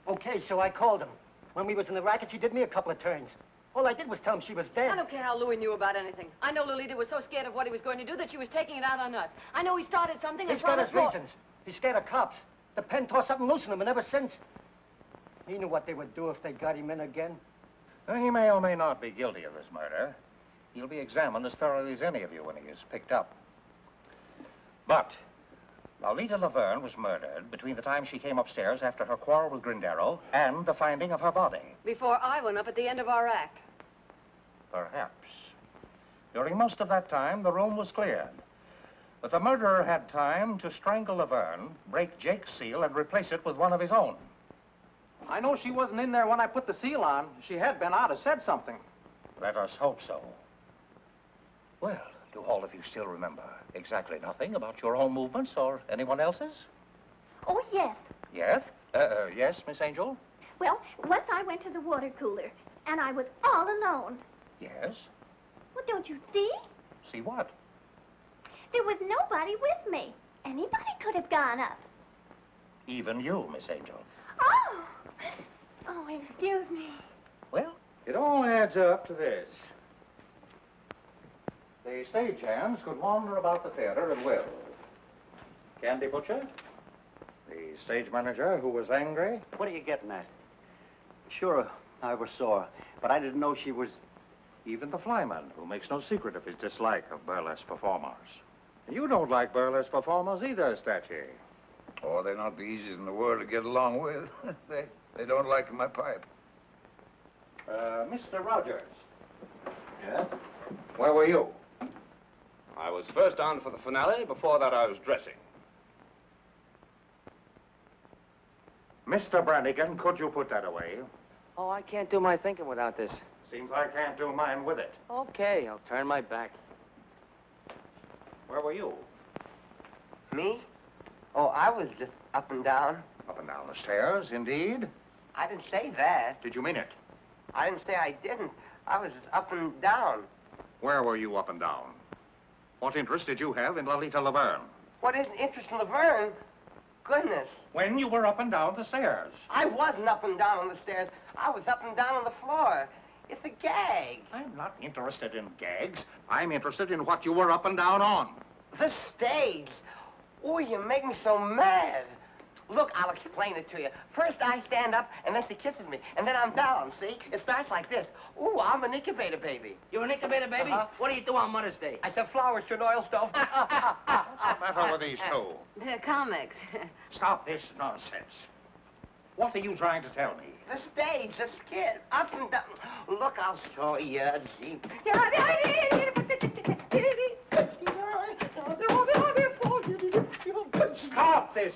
Okay, so I called him. When we was in the racket, she did me a couple of turns. All I did was tell him she was dead. I don't care how Louis knew about anything. I know Lolita was so scared of what he was going to do that she was taking it out on us. I know he started something and He's got his promised more. reasons. He's scared of cops. The pen tore something loose in him, and ever since, he knew what they would do if they got him in again. he may or may not be guilty of this murder. He'll be examined as thoroughly as any of you when he is picked up. But Lolita Laverne was murdered between the time she came upstairs after her quarrel with Grindero and the finding of her body. Before I went up at the end of our act. Perhaps. During most of that time, the room was cleared. But the murderer had time to strangle Laverne, break Jake's seal, and replace it with one of his own. I know she wasn't in there when I put the seal on. If she had been, I'd have said something. Let us hope so. Well, do all of you still remember exactly nothing about your own movements or anyone else's? Oh, yes. Yes? Yes, Miss Angel? Well, once I went to the water cooler, and I was all alone. Yes? Well, don't you see? See what? There was nobody with me. Anybody could have gone up. Even you, Miss Angel. Oh! Oh, excuse me. Well, it all adds up to this. The stagehands could wander about the theater at will. Candy Butcher, the stage manager who was angry. What are you getting at? Sure, I was sore, but I didn't know she was... Even the flyman, who makes no secret of his dislike of burlesque performers. You don't like burlesque performers either, Statue. Oh, they're not the easiest in the world to get along with. they don't like my pipe. Mr. Rogers. Yes? Where were you? I was first on for the finale. Before that, I was dressing. Mr. Brannigan, could you put that away? Oh, I can't do my thinking without this. Seems I can't do mine with it. Okay, I'll turn my back. Where were you? Me? Oh, I was just up and down. Up and down the stairs, indeed. I didn't say that. Did you mean it? I didn't say I didn't. I was just up and down. Where were you up and down? What interest did you have in Lolita Laverne? What is an interest in Laverne? Goodness. When you were up and down the stairs. I wasn't up and down on the stairs. I was up and down on the floor. It's a gag. I'm not interested in gags. I'm interested in what you were up and down on. The stage. Oh, you make me so mad. Look, I'll explain it to you. First, I stand up, and then she kisses me, and then I'm down, see? It starts like this. Ooh, I'm an incubator baby. You're an incubator baby? What do you do on Mother's Day? I sell flowers to an oil stove. What are these two? They're comics. Stop this nonsense. What are you trying to tell me? The stage, the skit, up and down. Look, I'll show you. Gee. Stop this!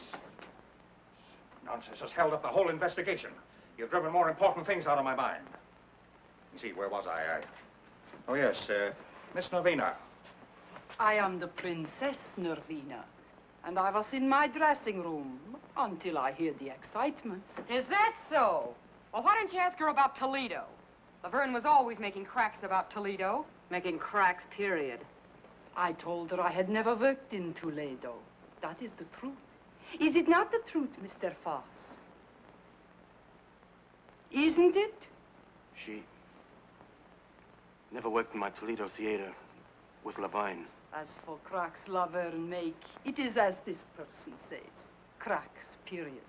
Nonsense has held up the whole investigation. You've driven more important things out of my mind. You see, where was I? Oh, yes, Miss Nervina. I am the Princess Nervina, and I was in my dressing room until I heard the excitement. Is that so? Well, why didn't you ask her about Toledo? Laverne was always making cracks about Toledo. Making cracks, period. I told her I had never worked in Toledo. That is the truth. Is it not the truth, Mr. Foss? Isn't it? She never worked in my Toledo theater with Levine. As for cracks Laverne make, it is as this person says. Cracks, period.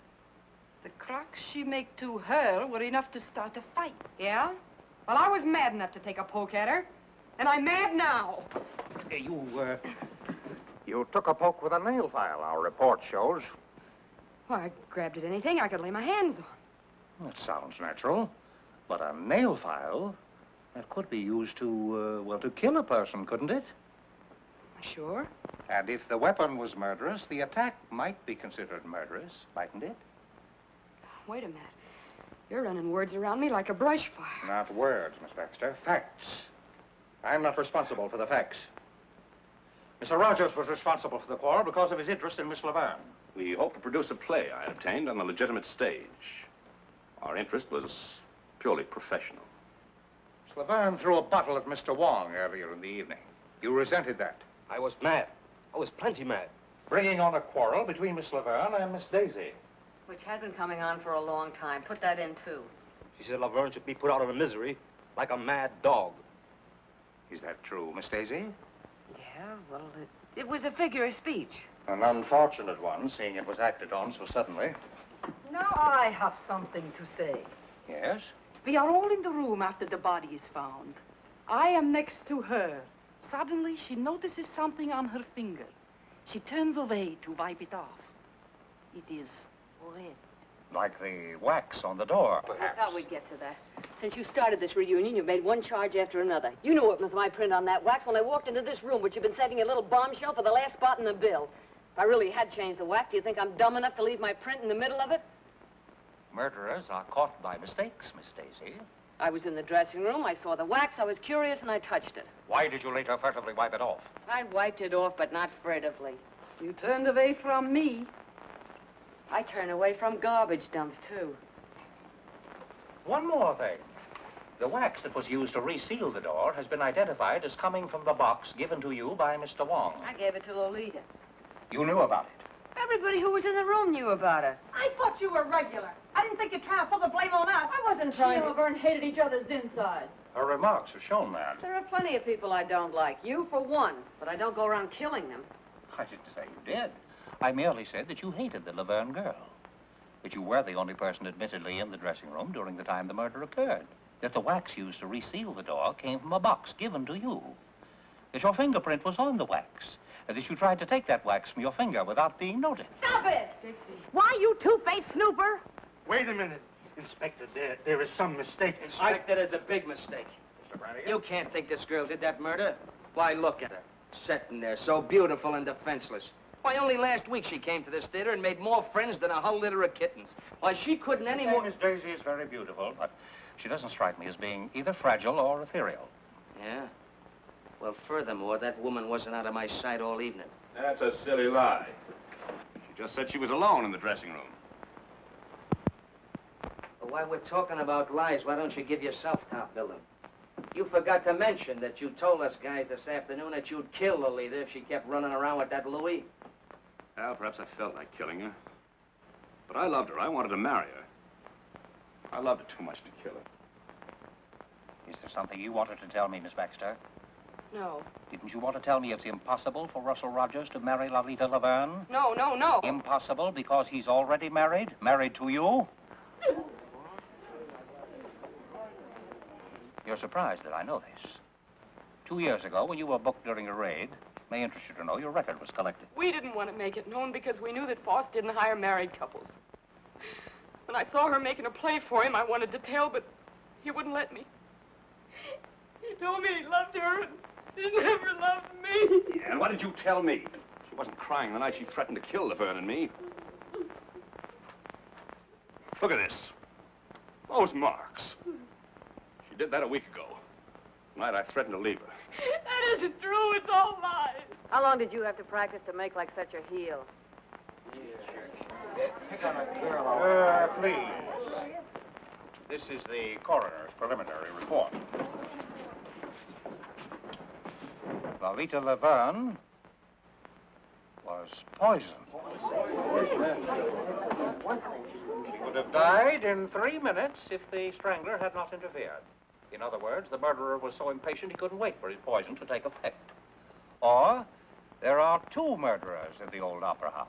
The cracks she make to her were enough to start a fight. Yeah? Well, I was mad enough to take a poke at her. And I'm mad now. You took a poke with a nail file, our report shows. Well, I grabbed at anything I could lay my hands on. That sounds natural. But a nail file, that could be used to, well, to kill a person, couldn't it? Sure. And if the weapon was murderous, the attack might be considered murderous, mightn't it? Wait a minute. You're running words around me like a brush fire. Not words, Miss Baxter. Facts. I'm not responsible for the facts. Mr. Rogers was responsible for the quarrel because of his interest in Miss Laverne. We hope to produce a play I obtained on a legitimate stage. Our interest was purely professional. Miss Laverne threw a bottle at Mr. Wong earlier in the evening. You resented that. I was mad. I was plenty mad. Bringing on a quarrel between Miss Laverne and Miss Daisy. Which had been coming on for a long time. Put that in, too. She said Laverne should be put out of her misery like a mad dog. Is that true, Miss Daisy? Yeah, well, it was a figure of speech. An unfortunate one, seeing it was acted on so suddenly. Now I have something to say. Yes? We are all in the room after the body is found. I am next to her. Suddenly, she notices something on her finger. She turns away to wipe it off. It is red. Like the wax on the door, I perhaps. thought we'd get to that. Since you started this reunion, you've made one charge after another. You knew it was my print on that wax when I walked into this room, which you've been saving a little bombshell for the last spot in the bill. If I really had changed the wax, do you think I'm dumb enough to leave my print in the middle of it? Murderers are caught by mistakes, Miss Daisy. I was in the dressing room, I saw the wax, I was curious, and I touched it. Why did you later furtively wipe it off? I wiped it off, but not furtively. You turned away from me. I turn away from garbage dumps, too. One more thing. The wax that was used to reseal the door has been identified as coming from the box given to you by Mr. Wong. I gave it to Lolita. You knew about it. Everybody who was in the room knew about it. I thought you were regular. I didn't think you'd try to pull the blame on us. I wasn't trying She to... and Laverne hated each other's insides. Her remarks have shown that. There are plenty of people I don't like. You, for one. But I don't go around killing them. I didn't say you did. I merely said that you hated the Laverne girl. That you were the only person admittedly in the dressing room during the time the murder occurred. That the wax used to reseal the door came from a box given to you. That your fingerprint was on the wax. And that you tried to take that wax from your finger without being noticed. Stop it! Dixie. Why, you two-faced snooper? Wait a minute, Inspector. There is some mistake. Inspector, there's a big mistake. You can't think this girl did that murder. Why, look at her. Sitting there, so beautiful and defenseless. Why, only last week she came to this theater and made more friends than a whole litter of kittens. Why, she couldn't any more... Miss Daisy is very beautiful, but she doesn't strike me as being either fragile or ethereal. Yeah? Well, furthermore, that woman wasn't out of my sight all evening. That's a silly lie. She just said she was alone in the dressing room. But while we're talking about lies, why don't you give yourself top billing? You forgot to mention that you told us guys this afternoon that you'd kill Lolita if she kept running around with that Louis. Well, perhaps I felt like killing her. But I loved her. I wanted to marry her. I loved her too much to kill her. Is there something you wanted to tell me, Miss Baxter? No. Didn't you want to tell me it's impossible for Russell Rogers to marry Lolita Laverne? No, no, no. Impossible because he's already married? Married to you? You're surprised that I know this. 2 years ago, when you were booked during a raid, may interest you to know your record was collected. We didn't want to make it known because we knew that Foss didn't hire married couples. When I saw her making a play for him, I wanted to tell, but he wouldn't let me. He told me he loved her and he never loved me. Yeah, and why did you tell me? She wasn't crying the night she threatened to kill Laverne and me. Look at this. Those marks. She did that a week ago. The night I threatened to leave her. That isn't true. It's all lies. How long did you have to practice to make like such a heel? Please. This is the coroner's preliminary report. Lolita Laverne was poisoned. She would have died in 3 minutes if the strangler had not interfered. In other words, the murderer was so impatient he couldn't wait for his poison to take effect. Or, there are 2 murderers in the old opera house.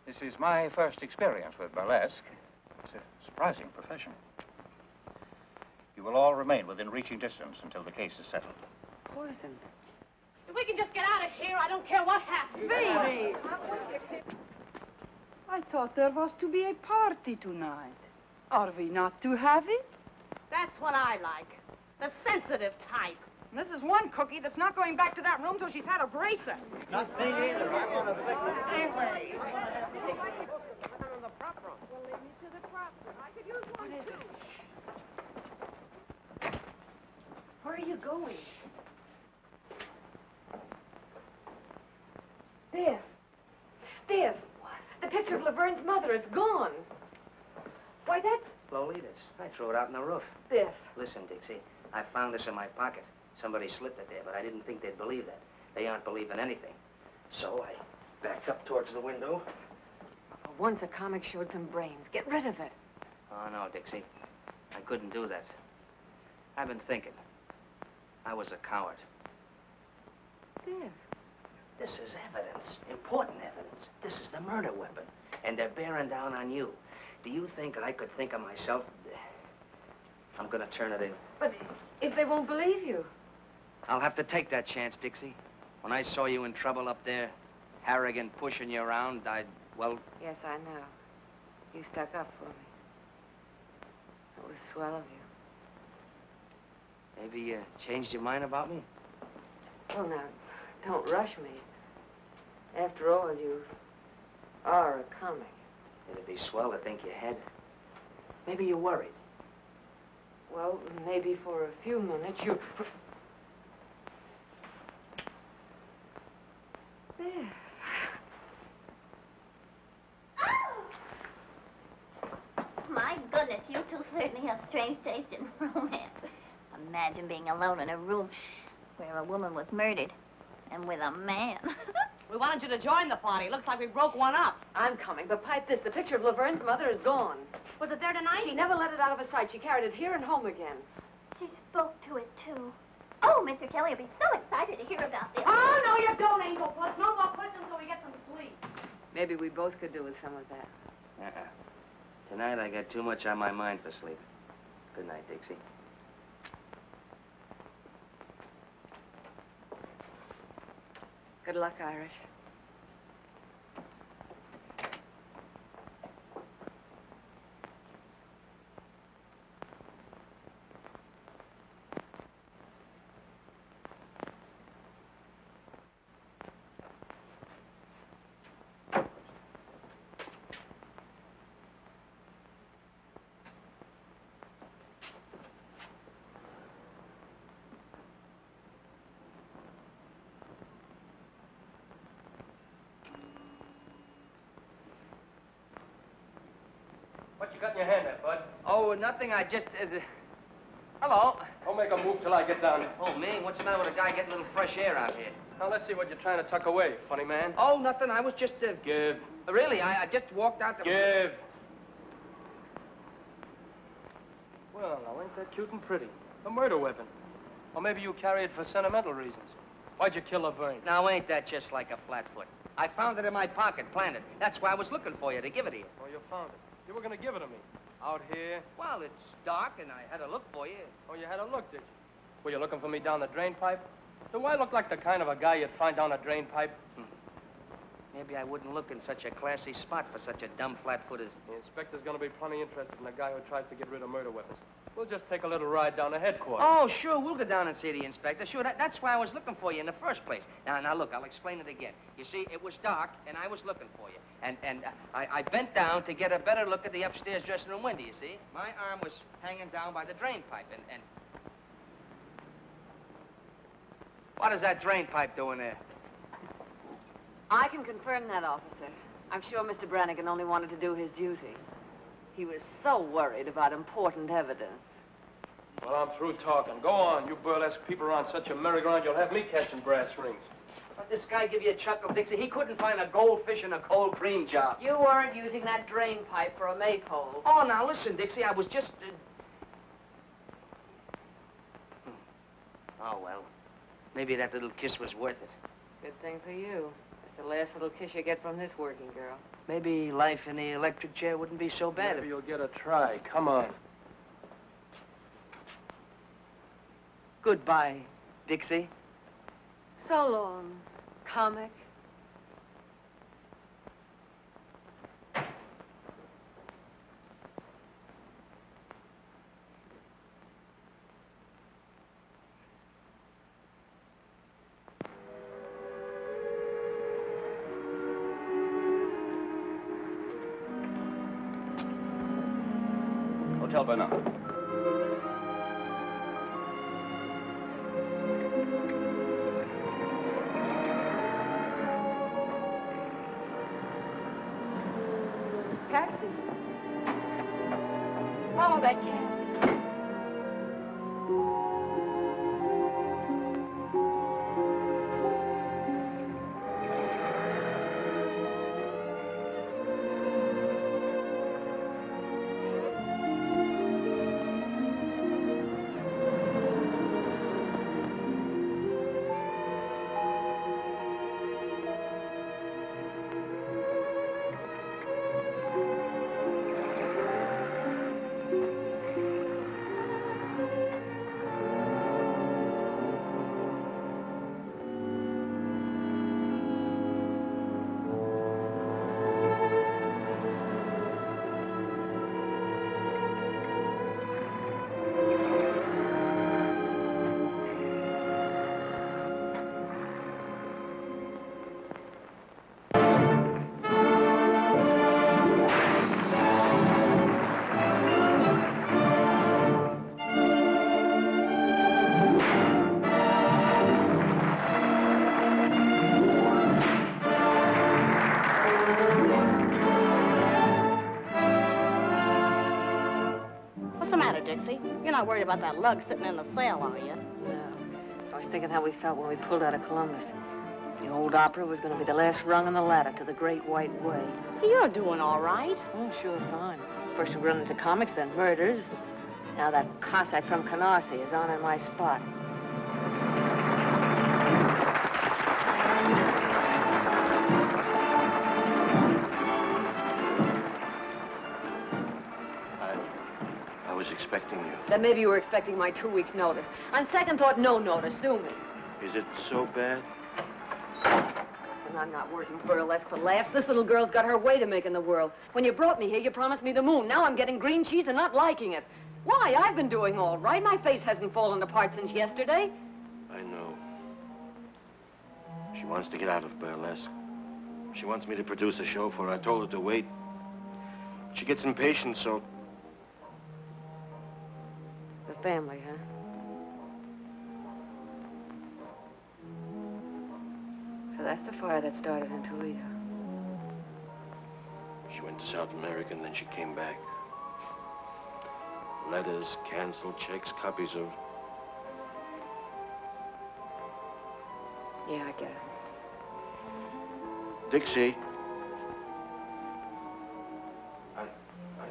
This is my first experience with burlesque. It's a surprising profession. You will all remain within reaching distance until the case is settled. Poisoned. If we can just get out of here, I don't care what happens. Baby! I thought there was to be a party tonight. Are we not to have it? That's what I like. The sensitive type. And this is one cookie that's not going back to that room till she's had a bracer. Not me either. I want to fix it anyway. Where are you going? Biff. Biff. What? picture of Laverne's mother. It's gone. Why, that's... Lolita's. I threw it out on the roof. Biff. Listen, Dixie, I found this in my pocket. Somebody slipped it there, but I didn't think they'd believe that. They aren't believing anything. So I backed up towards the window. For once a comic showed some brains. Get rid of it. Oh, no, Dixie. I couldn't do that. I've been thinking. I was a coward. Biff. This is evidence. Important evidence. This is the murder weapon. And they're bearing down on you. Do you think I could think of myself? I'm gonna turn it in. But if they won't believe you? I'll have to take that chance, Dixie. When I saw you in trouble up there, Harrigan pushing you around, well... Yes, I know. You stuck up for me. It was swell of you. Maybe you changed your mind about me? Well, now, don't rush me. After all, you are a comic. It'd be swell to think you had. Maybe you're worried. Well, maybe for a few minutes you... There. My goodness, you two certainly have strange taste in romance. Imagine being alone in a room where a woman was murdered and with a man. We wanted you to join the party. Looks like we broke one up. I'm coming, but pipe this. The picture of Laverne's mother is gone. Was it there tonight? She never let it out of her sight. She carried it here and home again. She spoke to it, too. Oh, Mr. Kelly will be so excited to hear about this. Oh, no, you don't, Angel Puss. No more questions till we get some sleep. Maybe we both could do with some of that. Tonight I got too much on my mind for sleep. Good night, Dixie. Good luck, Irish. What you got in your hand there, Bud? Oh, nothing. I just... Hello. Don't make a move till I get down there. Oh, me? What's the matter with a guy getting a little fresh air out here? Now, let's see what you're trying to tuck away, funny man. Oh, nothing. I was just... Give. Really, I just walked out the... Give. Well, now, ain't that cute and pretty? A murder weapon. Or maybe you carry it for sentimental reasons. Why'd you kill Laverne? Now, ain't that just like a flatfoot? I found it in my pocket, planted. That's why I was looking for you, to give it to you. Oh, you found it. You were going to give it to me. Out here? Well, it's dark, and I had to look for you. Oh, you had a look, did you? Were you looking for me down the drain pipe? Do I look like the kind of a guy you'd find down a drain pipe? Maybe I wouldn't look in such a classy spot for such a dumb flatfoot as... The inspector's going to be plenty interested in a guy who tries to get rid of murder weapons. We'll just take a little ride down to headquarters. Oh, sure, we'll go down and see the inspector. Sure, that's why I was looking for you in the first place. Now, look, I'll explain it again. You see, it was dark, and I was looking for you. And I bent down to get a better look at the upstairs dressing room window, you see? My arm was hanging down by the drain pipe, and... What is that drain pipe doing there? I can confirm that, officer. I'm sure Mr. Brannigan only wanted to do his duty. He was so worried about important evidence. Well, I'm through talking. Go on. You burlesque people around such a merry-go-round, you'll have me catching brass rings. What, this guy give you a chuckle, Dixie? He couldn't find a goldfish in a cold cream jar. You weren't using that drain pipe for a maypole. Oh, now, listen, Dixie, I was just... Oh, well. Maybe that little kiss was worth it. Good thing for you. That's the last little kiss you get from this working girl. Maybe life in the electric chair wouldn't be so bad. Maybe you'll get a try. Come on. Goodbye, Dixie. So long, comic. Hotel Bernard. taxi. Follow that cab. You're not worried about that lug sitting in the cell, are you? No. I was thinking how we felt when we pulled out of Columbus. The old opera was going to be the last rung on the ladder to the Great White Way. You're doing all right. Oh, sure, fine. First we run into comics, then murders. Now that Cossack from Canarsie is on in my spot. I was expecting you. Then maybe you were expecting my 2 weeks' notice. On second thought, no notice. Sue me. Is it so bad? And I'm not working burlesque for laughs. This little girl's got her way to make in the world. When you brought me here, you promised me the moon. Now I'm getting green cheese and not liking it. Why? I've been doing all right. My face hasn't fallen apart since yesterday. I know. She wants to get out of burlesque. She wants me to produce a show for her. I told her to wait. She gets impatient, so... The family, huh? So that's the fire that started in Toledo. She went to South America and then she came back. Letters, canceled checks, copies of... Yeah, I get it. Dixie. I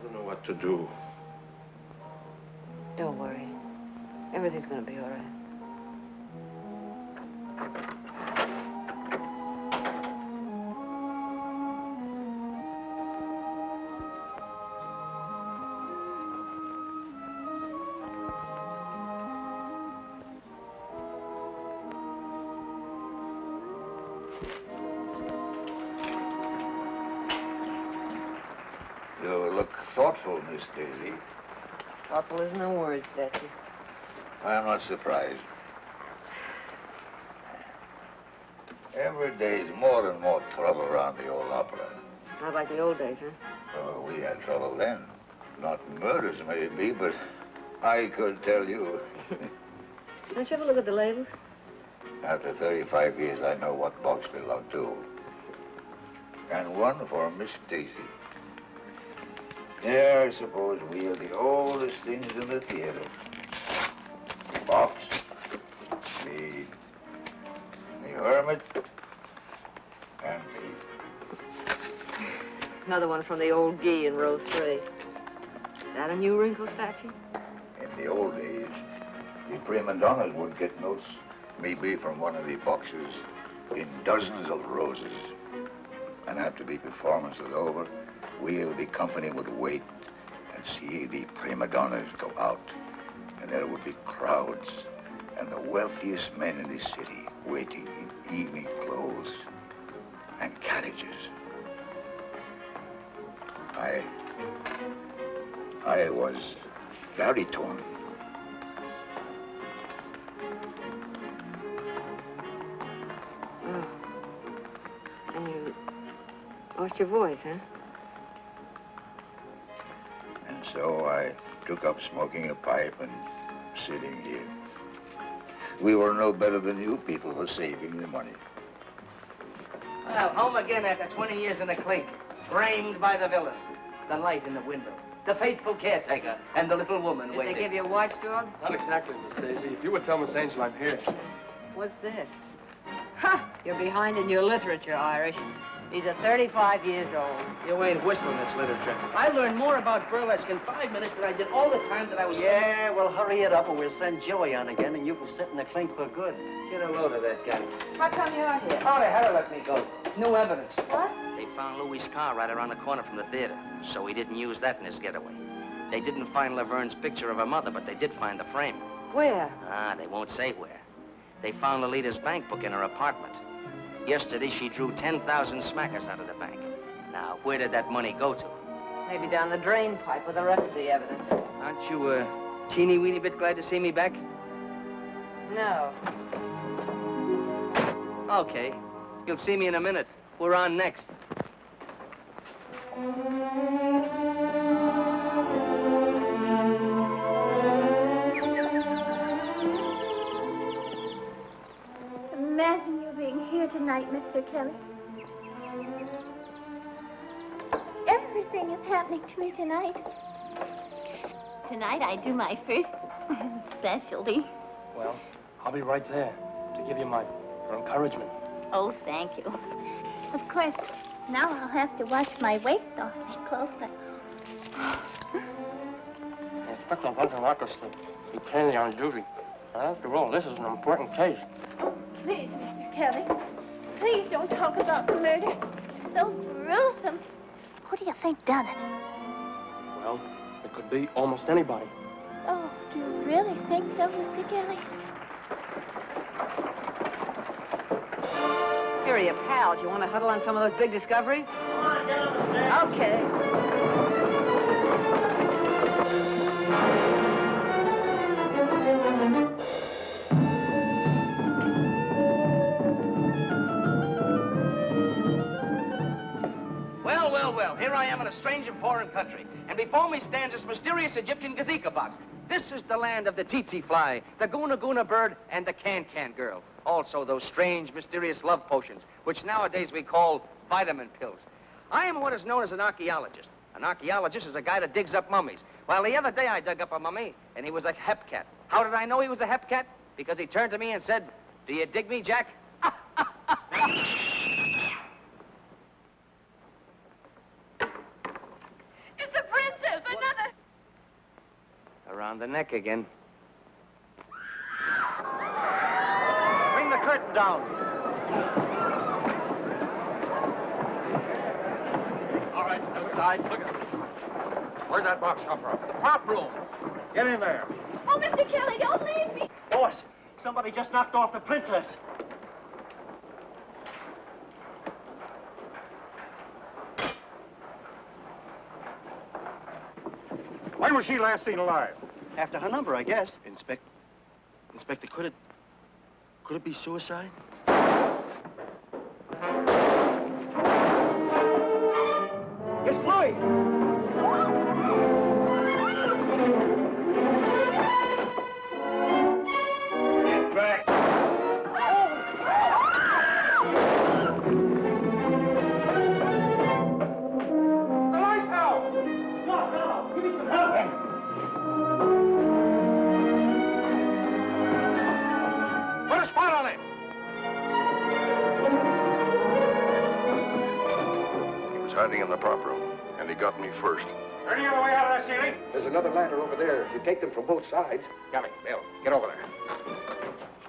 don't know what to do. Don't worry. Everything's gonna be all right. You look thoughtful, Miss Daisy. Thoughtful isn't a word, Statue. I'm not surprised. Every day's more and more trouble around the old opera. Not like the old days, huh? Oh, we had trouble then. Not murders, maybe, but I could tell you. Don't you ever look at the labels? After 35 years, I know what box belonged to. And one for Miss Daisy. Yeah, I suppose we are the oldest things in the theater. Box, the hermit, and me. Another one from the old Guy in row 3. Is that a new wrinkle, Statue? In the old days, the prima donnas would get notes, maybe from one of the boxes, in dozens of roses. And after the performance was over, the company would wait and see the prima donnas go out. And there would be crowds and the wealthiest men in the city waiting in evening clothes and carriages. I was very torn. Oh. And you lost your voice, huh? And so I took up smoking a pipe and sitting here. We were no better than you people for saving the money. Well, home again after 20 years in the clink. Framed by the villain. the light in the window, the faithful caretaker, and the little woman Did waiting. they give you a watchdog? Not exactly, Miss Daisy. If you would tell Miss Angel I'm here. What's this? Ha! You're behind in your literature, Irish. These are 35 years old. You ain't whistling, it's literature. I learned more about burlesque in 5 minutes than I did all the time that I was... Yeah, well, hurry it up, or we'll send Joey on again, and you can sit in the clink for good. Get a load of that guy. How come you're here? Oh, they had to let me go. New evidence. What? They found Louis' car right around the corner from the theater, so he didn't use that in his getaway. They didn't find Laverne's picture of her mother, but they did find the frame. Where? They won't say where. They found Lolita's bank book in her apartment. Yesterday, she drew 10,000 smackers out of the bank. Now, where did that money go to? Maybe down the drain pipe with the rest of the evidence. Aren't you a teeny-weeny bit glad to see me back? No. Okay. You'll see me in a minute. We're on next. Imagine you being here tonight, Mr. Kelly. Everything is happening to me tonight. Tonight I do my first specialty. Well, I'll be right there to give you my encouragement. Oh, thank you. Of course, now I'll have to wash my waist awfully close, but... Inspector Hunter Marcus to be plainly on duty. After all, this is an important case. Please, Mr. Kelly, please don't talk about the murder. So gruesome. Who do you think done it? Well, it could be almost anybody. Oh, do you really think so, Mr. Kelly? Here are your pals. You want to huddle on some of those big discoveries? Come on, get on the stairs. Okay. Well, here I am in a strange and foreign country, and before me stands this mysterious Egyptian gazika box. This is the land of the tsetse fly, the guna guna bird, and the can-can girl. Also those strange, mysterious love potions, which nowadays we call vitamin pills. I am what is known as an archaeologist. An archaeologist is a guy that digs up mummies. Well, the other day I dug up a mummy, and he was a hepcat. How did I know he was a hepcat? Because he turned to me and said, "Do you dig me, Jack?" It's the princess, another... Around the neck again. Bring the curtain down. All right, outside. Look at it. Where'd that box come from? The prop room. Get in there. Oh, Mr. Kelly, don't leave me. Boss, somebody just knocked off the princess. When was she last seen alive? After her number, I guess. Inspector, could it be suicide? It's Louis. Get back. The lights out! No, give me some help. Put a spot on it. He was hiding in the prop room, and he got me first. Any other way out of that ceiling? There's another ladder over there. You take them from both sides. Got it. Bill, get over there.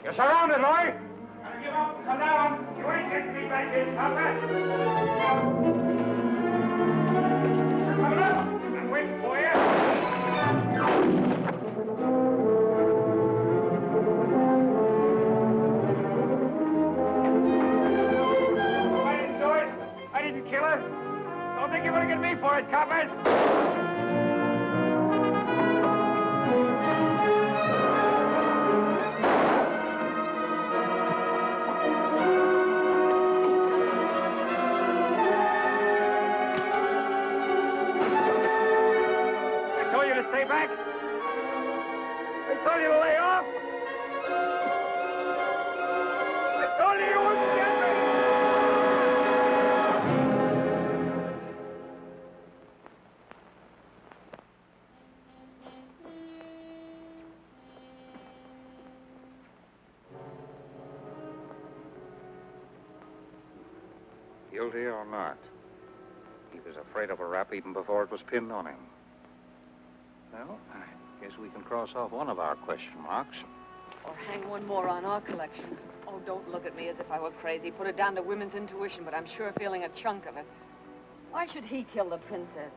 You're surrounded, Lloyd. Gotta give up and come down. You ain't getting me back in, Papa. They're coming up. I'm waiting for you. I didn't do it. I didn't kill her. Don't think you're gonna get me for it, coppers. I told you to stay back. I told you to lay off. I told you you wouldn't get me. Guilty or not, he was afraid of a rap even before it was pinned on him. Well, I guess we can cross off one of our question marks. Or hang one more on our collection. Oh, don't look at me as if I were crazy. Put it down to women's intuition, but I'm sure feeling a chunk of it. Why should he kill the princess?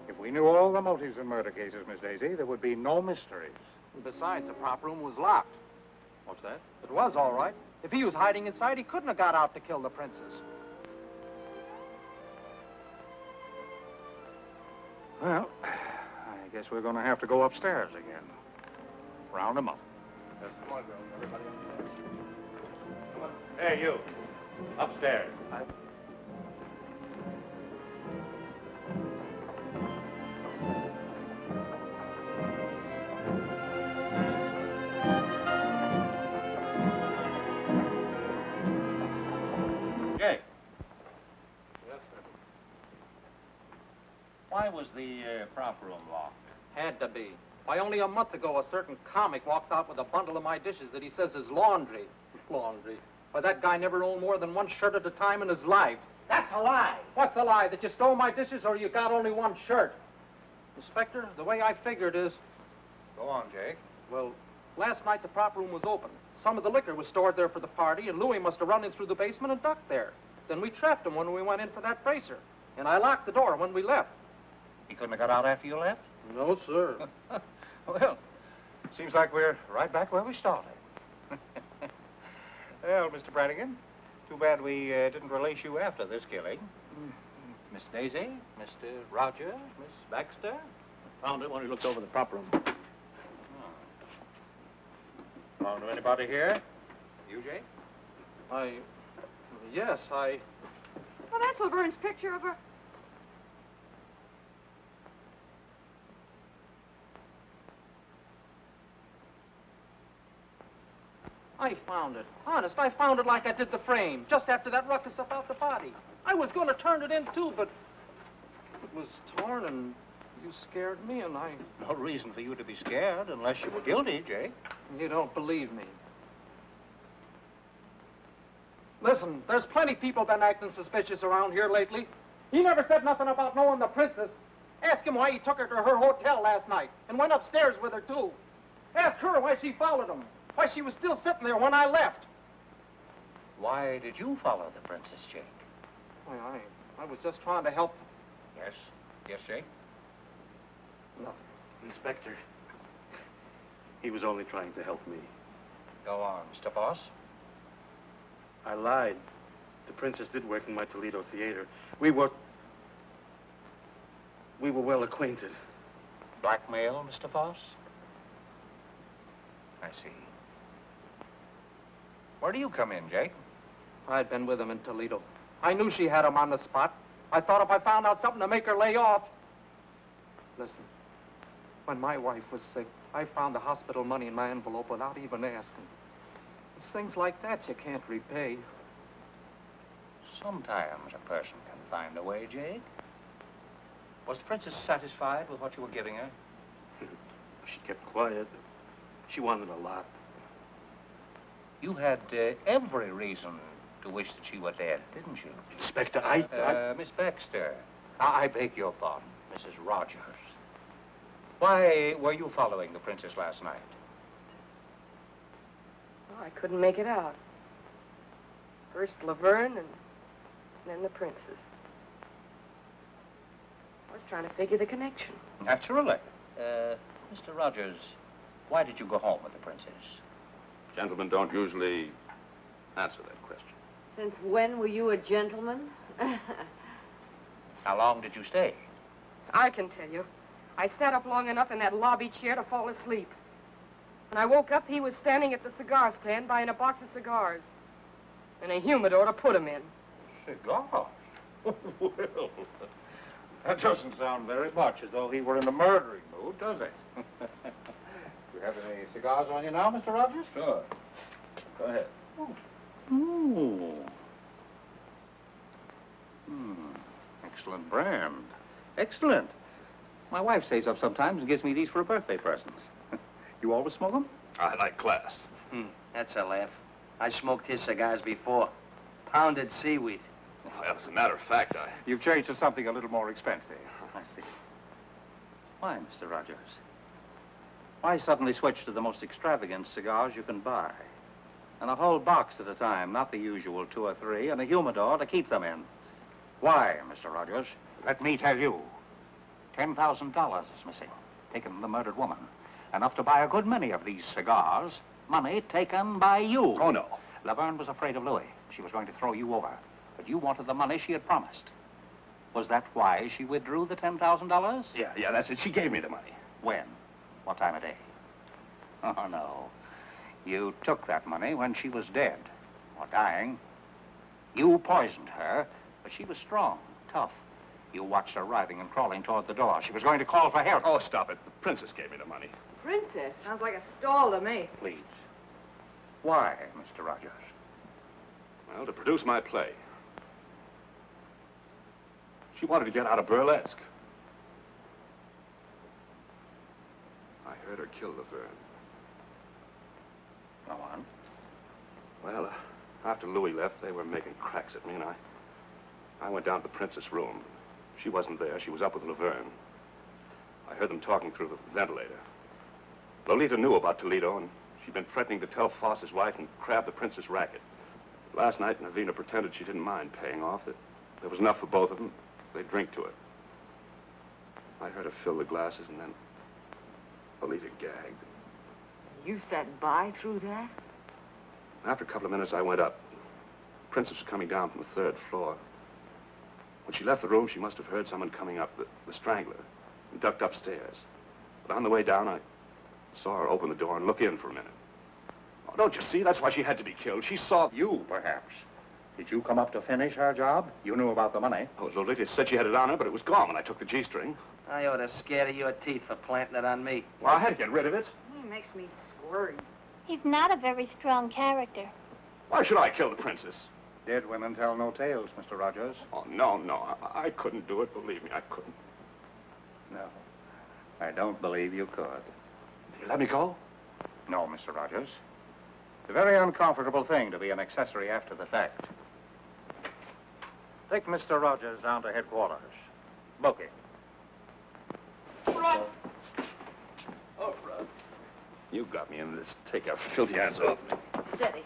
If we knew all the motives in murder cases, Miss Daisy, there would be no mysteries. Besides, the prop room was locked. What's that? It was all right. If he was hiding inside, he couldn't have got out to kill the princess. Well, I guess we're going to have to go upstairs again. Round them up. Come on, girls. Everybody upstairs. Come on. Hey, you. Upstairs. Jay. Yes, sir. Why was the prop room locked? Had to be. Why, only a month ago, a certain comic walks out with a bundle of my dishes that he says is laundry. Laundry? Why, that guy never owned more than one shirt at a time in his life. That's a lie. What's a lie? That you stole my dishes or you got only one shirt? Inspector, the way I figured is... Go on, Jake. Well, last night the prop room was open. Some of the liquor was stored there for the party, and Louis must have run in through the basement and ducked there. Then we trapped him when we went in for that bracer. And I locked the door when we left. He couldn't have got out after you left? No, sir. Well, seems like we're right back where we started. Well, Mr. Brannigan, too bad we didn't release you after this killing. Miss Daisy, Mr. Roger, Miss Baxter? Found it when he looked over the prop room. Found anybody here? You, Jake? Yes, Well, that's Laverne's picture of her. I found it. Honest, I found it like I did the frame, just after that ruckus about the body. I was going to turn it in, too, but it was torn, and you scared me, and I... No reason for you to be scared unless you were guilty, Jake. You don't believe me. Listen, there's plenty people been acting suspicious around here lately. He never said nothing about knowing the princess. Ask him why he took her to her hotel last night and went upstairs with her, too. Ask her why she followed him. Why she was still sitting there when I left. Why did you follow the princess, Jake? Why, I was just trying to help. Yes? Yes, Jake? No. Inspector, he was only trying to help me. Go on, Mr. Boss. I lied. The princess did work in my Toledo theater. We were well acquainted. Blackmail, Mr. Foss? I see. Where do you come in, Jake? I'd been with him in Toledo. I knew she had him on the spot. I thought if I found out something to make her lay off... Listen, when my wife was sick, I found the hospital money in my envelope without even asking. It's things like that you can't repay. Sometimes a person can find a way, Jake. Was the princess satisfied with what you were giving her? She kept quiet. She wanted a lot. You had every reason to wish that she were dead, didn't you? Inspector, Miss Baxter. I beg your pardon, Mrs. Rogers. Why were you following the princess last night? Oh, I couldn't make it out. First Laverne and then the princess. I was trying to figure the connection. Naturally. Mr. Rogers, why did you go home with the princess? Gentlemen don't usually answer that question. Since when were you a gentleman? How long did you stay? I can tell you. I sat up long enough in that lobby chair to fall asleep. When I woke up, he was standing at the cigar stand buying a box of cigars. And a humidor to put them in. Cigar? Well, that doesn't sound very much as though he were in a murdering mood, does it? You have any cigars on you now, Mr. Rogers? Sure. Go ahead. Ooh. Excellent brand. Excellent. My wife saves up sometimes and gives me these for a birthday present. You always smoke them? I like class. That's a laugh. I smoked his cigars before. Pounded seaweed. Well, as a matter of fact, You've changed to something a little more expensive. I see. Why, Mr. Rogers? Why suddenly switch to the most extravagant cigars you can buy? And a whole box at a time, not the usual 2 or 3, and a humidor to keep them in. Why, Mr. Rogers? Let me tell you. $10,000 is missing, taken from the murdered woman. Enough to buy a good many of these cigars. Money taken by you. Oh, no. Laverne was afraid of Louis. She was going to throw you over. But you wanted the money she had promised. Was that why she withdrew the $10,000? Yeah, that's it. She gave me the money. When? What time of day? Oh, no. You took that money when she was dead, or dying. You poisoned her, but she was strong, tough. You watched her writhing and crawling toward the door. She was going to call for help. Oh, stop it. The princess gave me the money. Princess? Sounds like a stall to me. Please. Why, Mr. Rogers? Well, to produce my play. She wanted to get out of burlesque. I heard her kill Laverne. Go on. Well, after Louis left, they were making cracks at me, and I went down to the princess' room. She wasn't there. She was up with Laverne. I heard them talking through the ventilator. Lolita knew about Toledo, and she'd been threatening to tell Foster's wife and crab the princess racket. Last night, Navina pretended she didn't mind paying off, that there was enough for both of them. They'd drink to it. I heard her fill the glasses, and then Lolita gagged. You sat by through that? After a couple of minutes, I went up. The princess was coming down from the 3rd floor. When she left the room, she must have heard someone coming up, the strangler, and ducked upstairs. But on the way down, I saw her open the door and look in for a minute. Oh, don't you see? That's why she had to be killed. She saw... You, perhaps. Did you come up to finish her job? You knew about the money. Oh, Lolita said she had it on her, but it was gone when I took the G-string. I ought to scare your teeth for planting it on me. Well, I had to get rid of it. He makes me squirm. He's not a very strong character. Why should I kill the princess? Dead women tell no tales, Mr. Rogers. Oh, no. I couldn't do it. Believe me, I couldn't. No. I don't believe you could. You let me go? No, Mr. Rogers. It's a very uncomfortable thing to be an accessory after the fact. Take Mr. Rogers down to headquarters. Book him. Run! Oh, Fred. You got me in this. Take your filthy hands off me. Steady.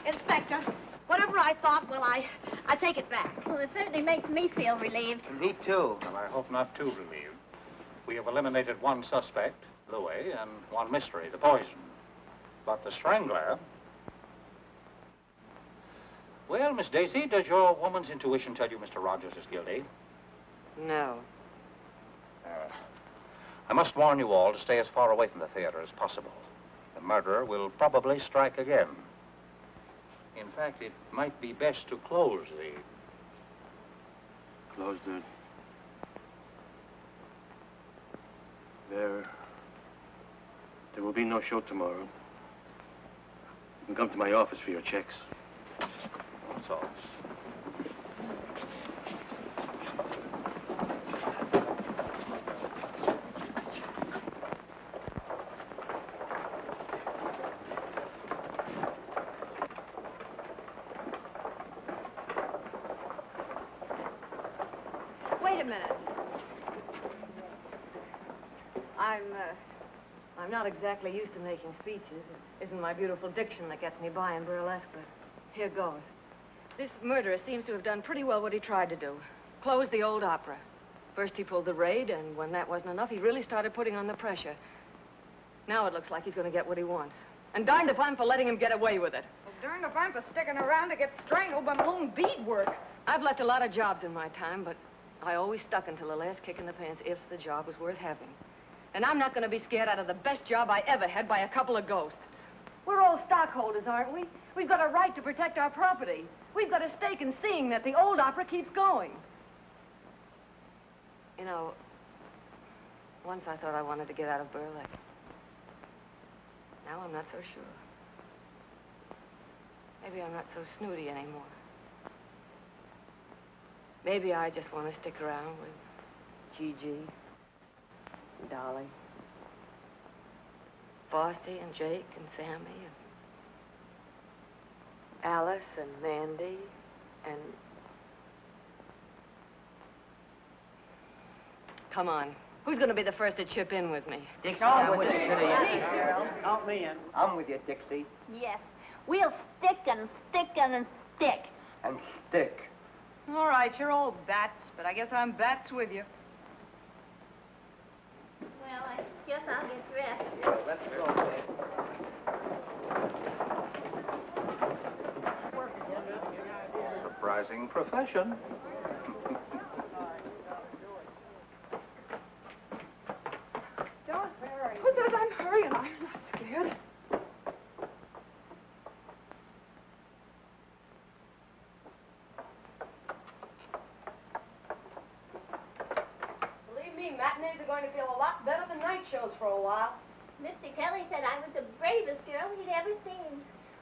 Inspector, whatever I thought, well, I take it back. Well, it certainly makes me feel relieved. Me too. Well, I hope not too relieved. We have eliminated one suspect, Louis, and one mystery, the poison. But the strangler... Well, Miss Daisy, does your woman's intuition tell you Mr. Rogers is guilty? No. I must warn you all to stay as far away from the theater as possible. The murderer will probably strike again. In fact, it might be best to close the... Close the... There will be no show tomorrow. You can come to my office for your checks. That's all. Wait a minute. I'm not exactly used to making speeches. It isn't my beautiful diction that gets me by in burlesque, but here goes. This murderer seems to have done pretty well what he tried to do. Close the old opera. First he pulled the raid, and when that wasn't enough, he really started putting on the pressure. Now it looks like he's going to get what he wants. And darned if I'm for letting him get away with it. Well, darned if I'm for sticking around to get strangled by my own beadwork. I've left a lot of jobs in my time, but I always stuck until the last kick in the pants if the job was worth having. And I'm not going to be scared out of the best job I ever had by a couple of ghosts. We're all stockholders, aren't we? We've got a right to protect our property. We've got a stake in seeing that the old opera keeps going. You know, once I thought I wanted to get out of burlesque. Now I'm not so sure. Maybe I'm not so snooty anymore. Maybe I just want to stick around with Gigi, and Dolly, Frosty and Jake and Sammy and Alice and Mandy and... Come on. Who's going to be the first to chip in with me? Dixie, I'm with you. Count me in. I'm with you, Dixie. Yes. We'll stick and stick and stick. And stick. All right, you're all bats, but I guess I'm bats with you. Well, I guess I'll get dressed. Yeah, let's go, Surprising profession. Don't hurry. Who says I'm hurrying? I'm not scared. Believe me, matinees are going to feel a lot better than night shows for a while. Mr. Kelly said I was the bravest girl he'd ever seen.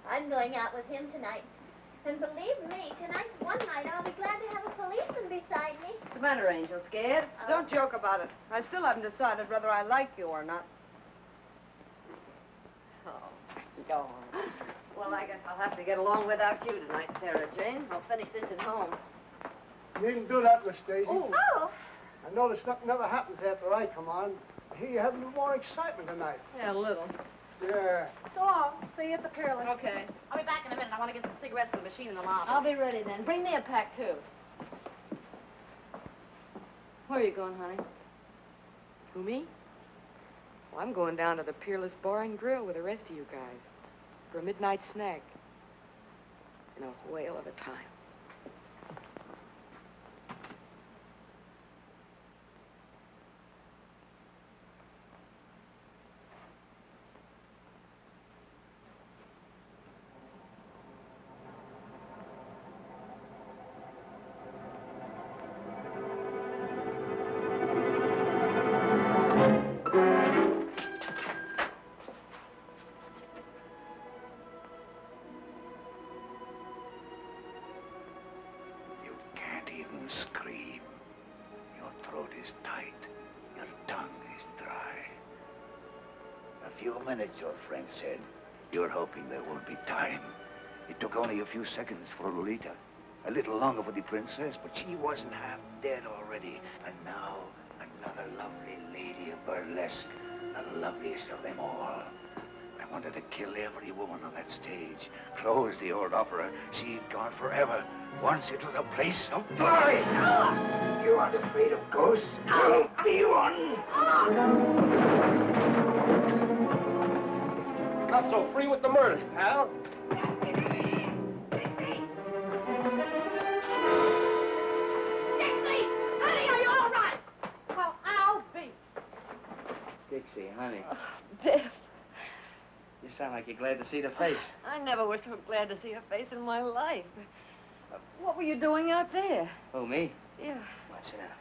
I'm going out with him tonight. And believe me, tonight's one night I'll be glad to have a policeman beside me. What's the matter, Angel? Scared? Don't joke about it. I still haven't decided whether I like you or not. Oh, go on. Well, I guess I'll have to get along without you tonight, Sarah Jane. I'll finish this at home. You needn't do that, Miss Daisy. Oh. I notice nothing ever happens after I come on. I hear you're having more excitement tonight. Yeah, a little. Yeah. So long. See you at the Peerless. Okay. I'll be back in a minute. I want to get some cigarettes from the machine in the lobby. I'll be ready then. Bring me a pack, too. Where are you going, honey? Who, me? Well, I'm going down to the Peerless Bar and Grill with the rest of you guys for a midnight snack. In a whale of a time. Scream. Your throat is tight. Your tongue is dry. A few minutes, your friend said. You're hoping there won't be time. It took only a few seconds for Lolita. A little longer for the princess, but she wasn't half dead already. And now, another lovely lady of burlesque. The loveliest of them all. I wanted to kill every woman on that stage. Close the old opera. She'd gone forever. Once it was a place of glory. You aren't afraid of ghosts? I'll be one. Not so free with the murders, pal. Dixie! Honey, are you all right? Well, I'll be. Dixie, honey. Oh, Biff. You sound like you're glad to see the face. I never was so glad to see a face in my life. What were you doing out there? Oh, me? Yeah. What's it now?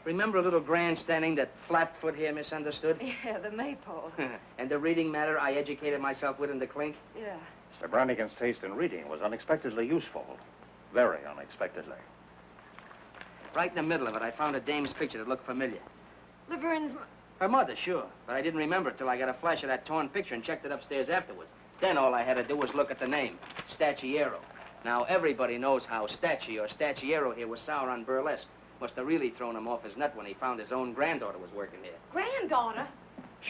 Remember a little grandstanding that Flatfoot here misunderstood? Yeah, the maypole. And the reading matter I educated myself with in the clink? Yeah. Mr. Brannigan's taste in reading was unexpectedly useful. Very unexpectedly. Right in the middle of it, I found a dame's picture that looked familiar. Laverne's... Her mother, sure. But I didn't remember it till I got a flash of that torn picture and checked it upstairs afterwards. Then all I had to do was look at the name, Stacciero. Now, everybody knows how Stacci or Stacciero here was sour on Burlesque. Must have really thrown him off his nut when he found his own granddaughter was working here. Granddaughter?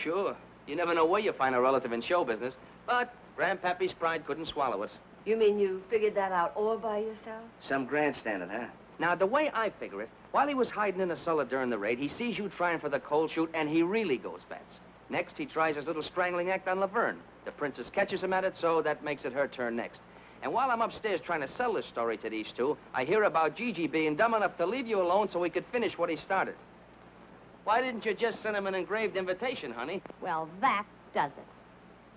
Sure. You never know where you find a relative in show business. But Grandpappy's pride couldn't swallow it. You mean you figured that out all by yourself? Some grandstanding, huh? Now, the way I figure it, while he was hiding in the cellar during the raid, he sees you trying for the cold shoot, and he really goes bats. Next, he tries his little strangling act on Laverne. The princess catches him at it, so that makes it her turn next. And while I'm upstairs trying to sell this story to these two, I hear about Gigi being dumb enough to leave you alone so he could finish what he started. Why didn't you just send him an engraved invitation, honey? Well, that does it.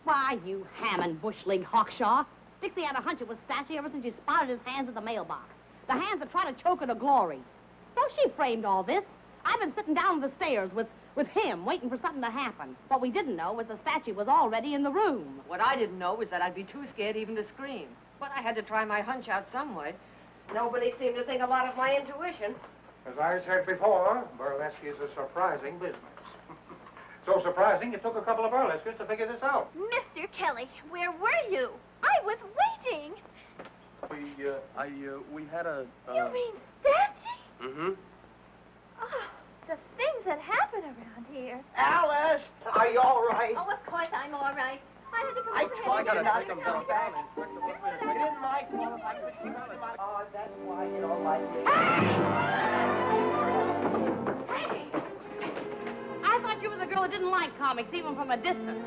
Why, you ham and bush-leagued Hawkshaw. Dixie had a hunch it was Stacci ever since she spotted his hands at the mailbox. The hands that try to choke her to glory. So she framed all this. I've been sitting down the stairs with him, waiting for something to happen. What we didn't know was the statue was already in the room. What I didn't know was that I'd be too scared even to scream. But I had to try my hunch out some way. Nobody seemed to think a lot of my intuition. As I said before, burlesque is a surprising business. So surprising, it took a couple of burlesquers to figure this out. Mr. Kelly, where were you? I was waiting. We had a... You mean Stanwyck? Mm-hmm. Oh, the things that happen around here. Alice, are you all right? Oh, of course I'm all right. I had to come I over told here. you not to come back. It isn't my fault. I couldn't keep out of my... Oh, that's why you don't like me. I thought you were the girl that didn't like comics, even from a distance.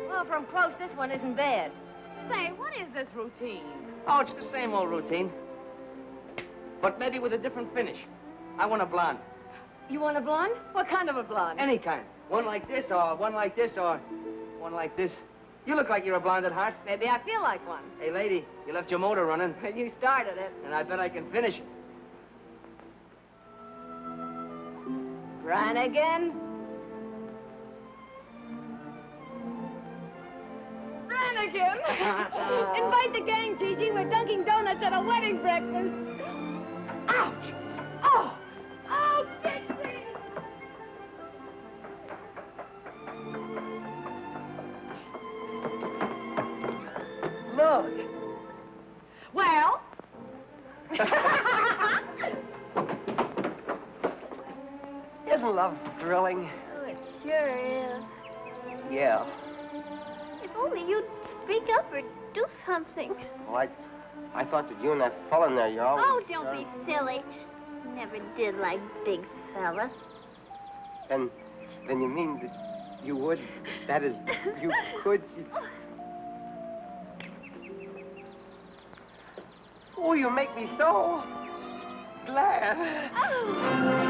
Well, from close, this one isn't bad. Say, what is this routine? Oh, it's the same old routine. But maybe with a different finish. I want a blonde. You want a blonde? What kind of a blonde? Any kind. One like this, or one like this, or one like this. You look like you're a blonde at heart. Maybe I feel like one. Hey, lady, you left your motor running. You started it. And I bet I can finish it. Brannigan? Brannigan! Invite the gang, Gigi. We're dunking donuts at a wedding breakfast. Ouch! Oh! Oh, Dixie! Look. Well? Isn't love thrilling? Oh, it sure is. Yeah. If only you'd speak up or do something. Well, I thought that you and that fella in there, you always... Oh, don't be silly. Never did like big fellas. Then you mean that you would... That is, you could... Oh, you make me so glad. Oh.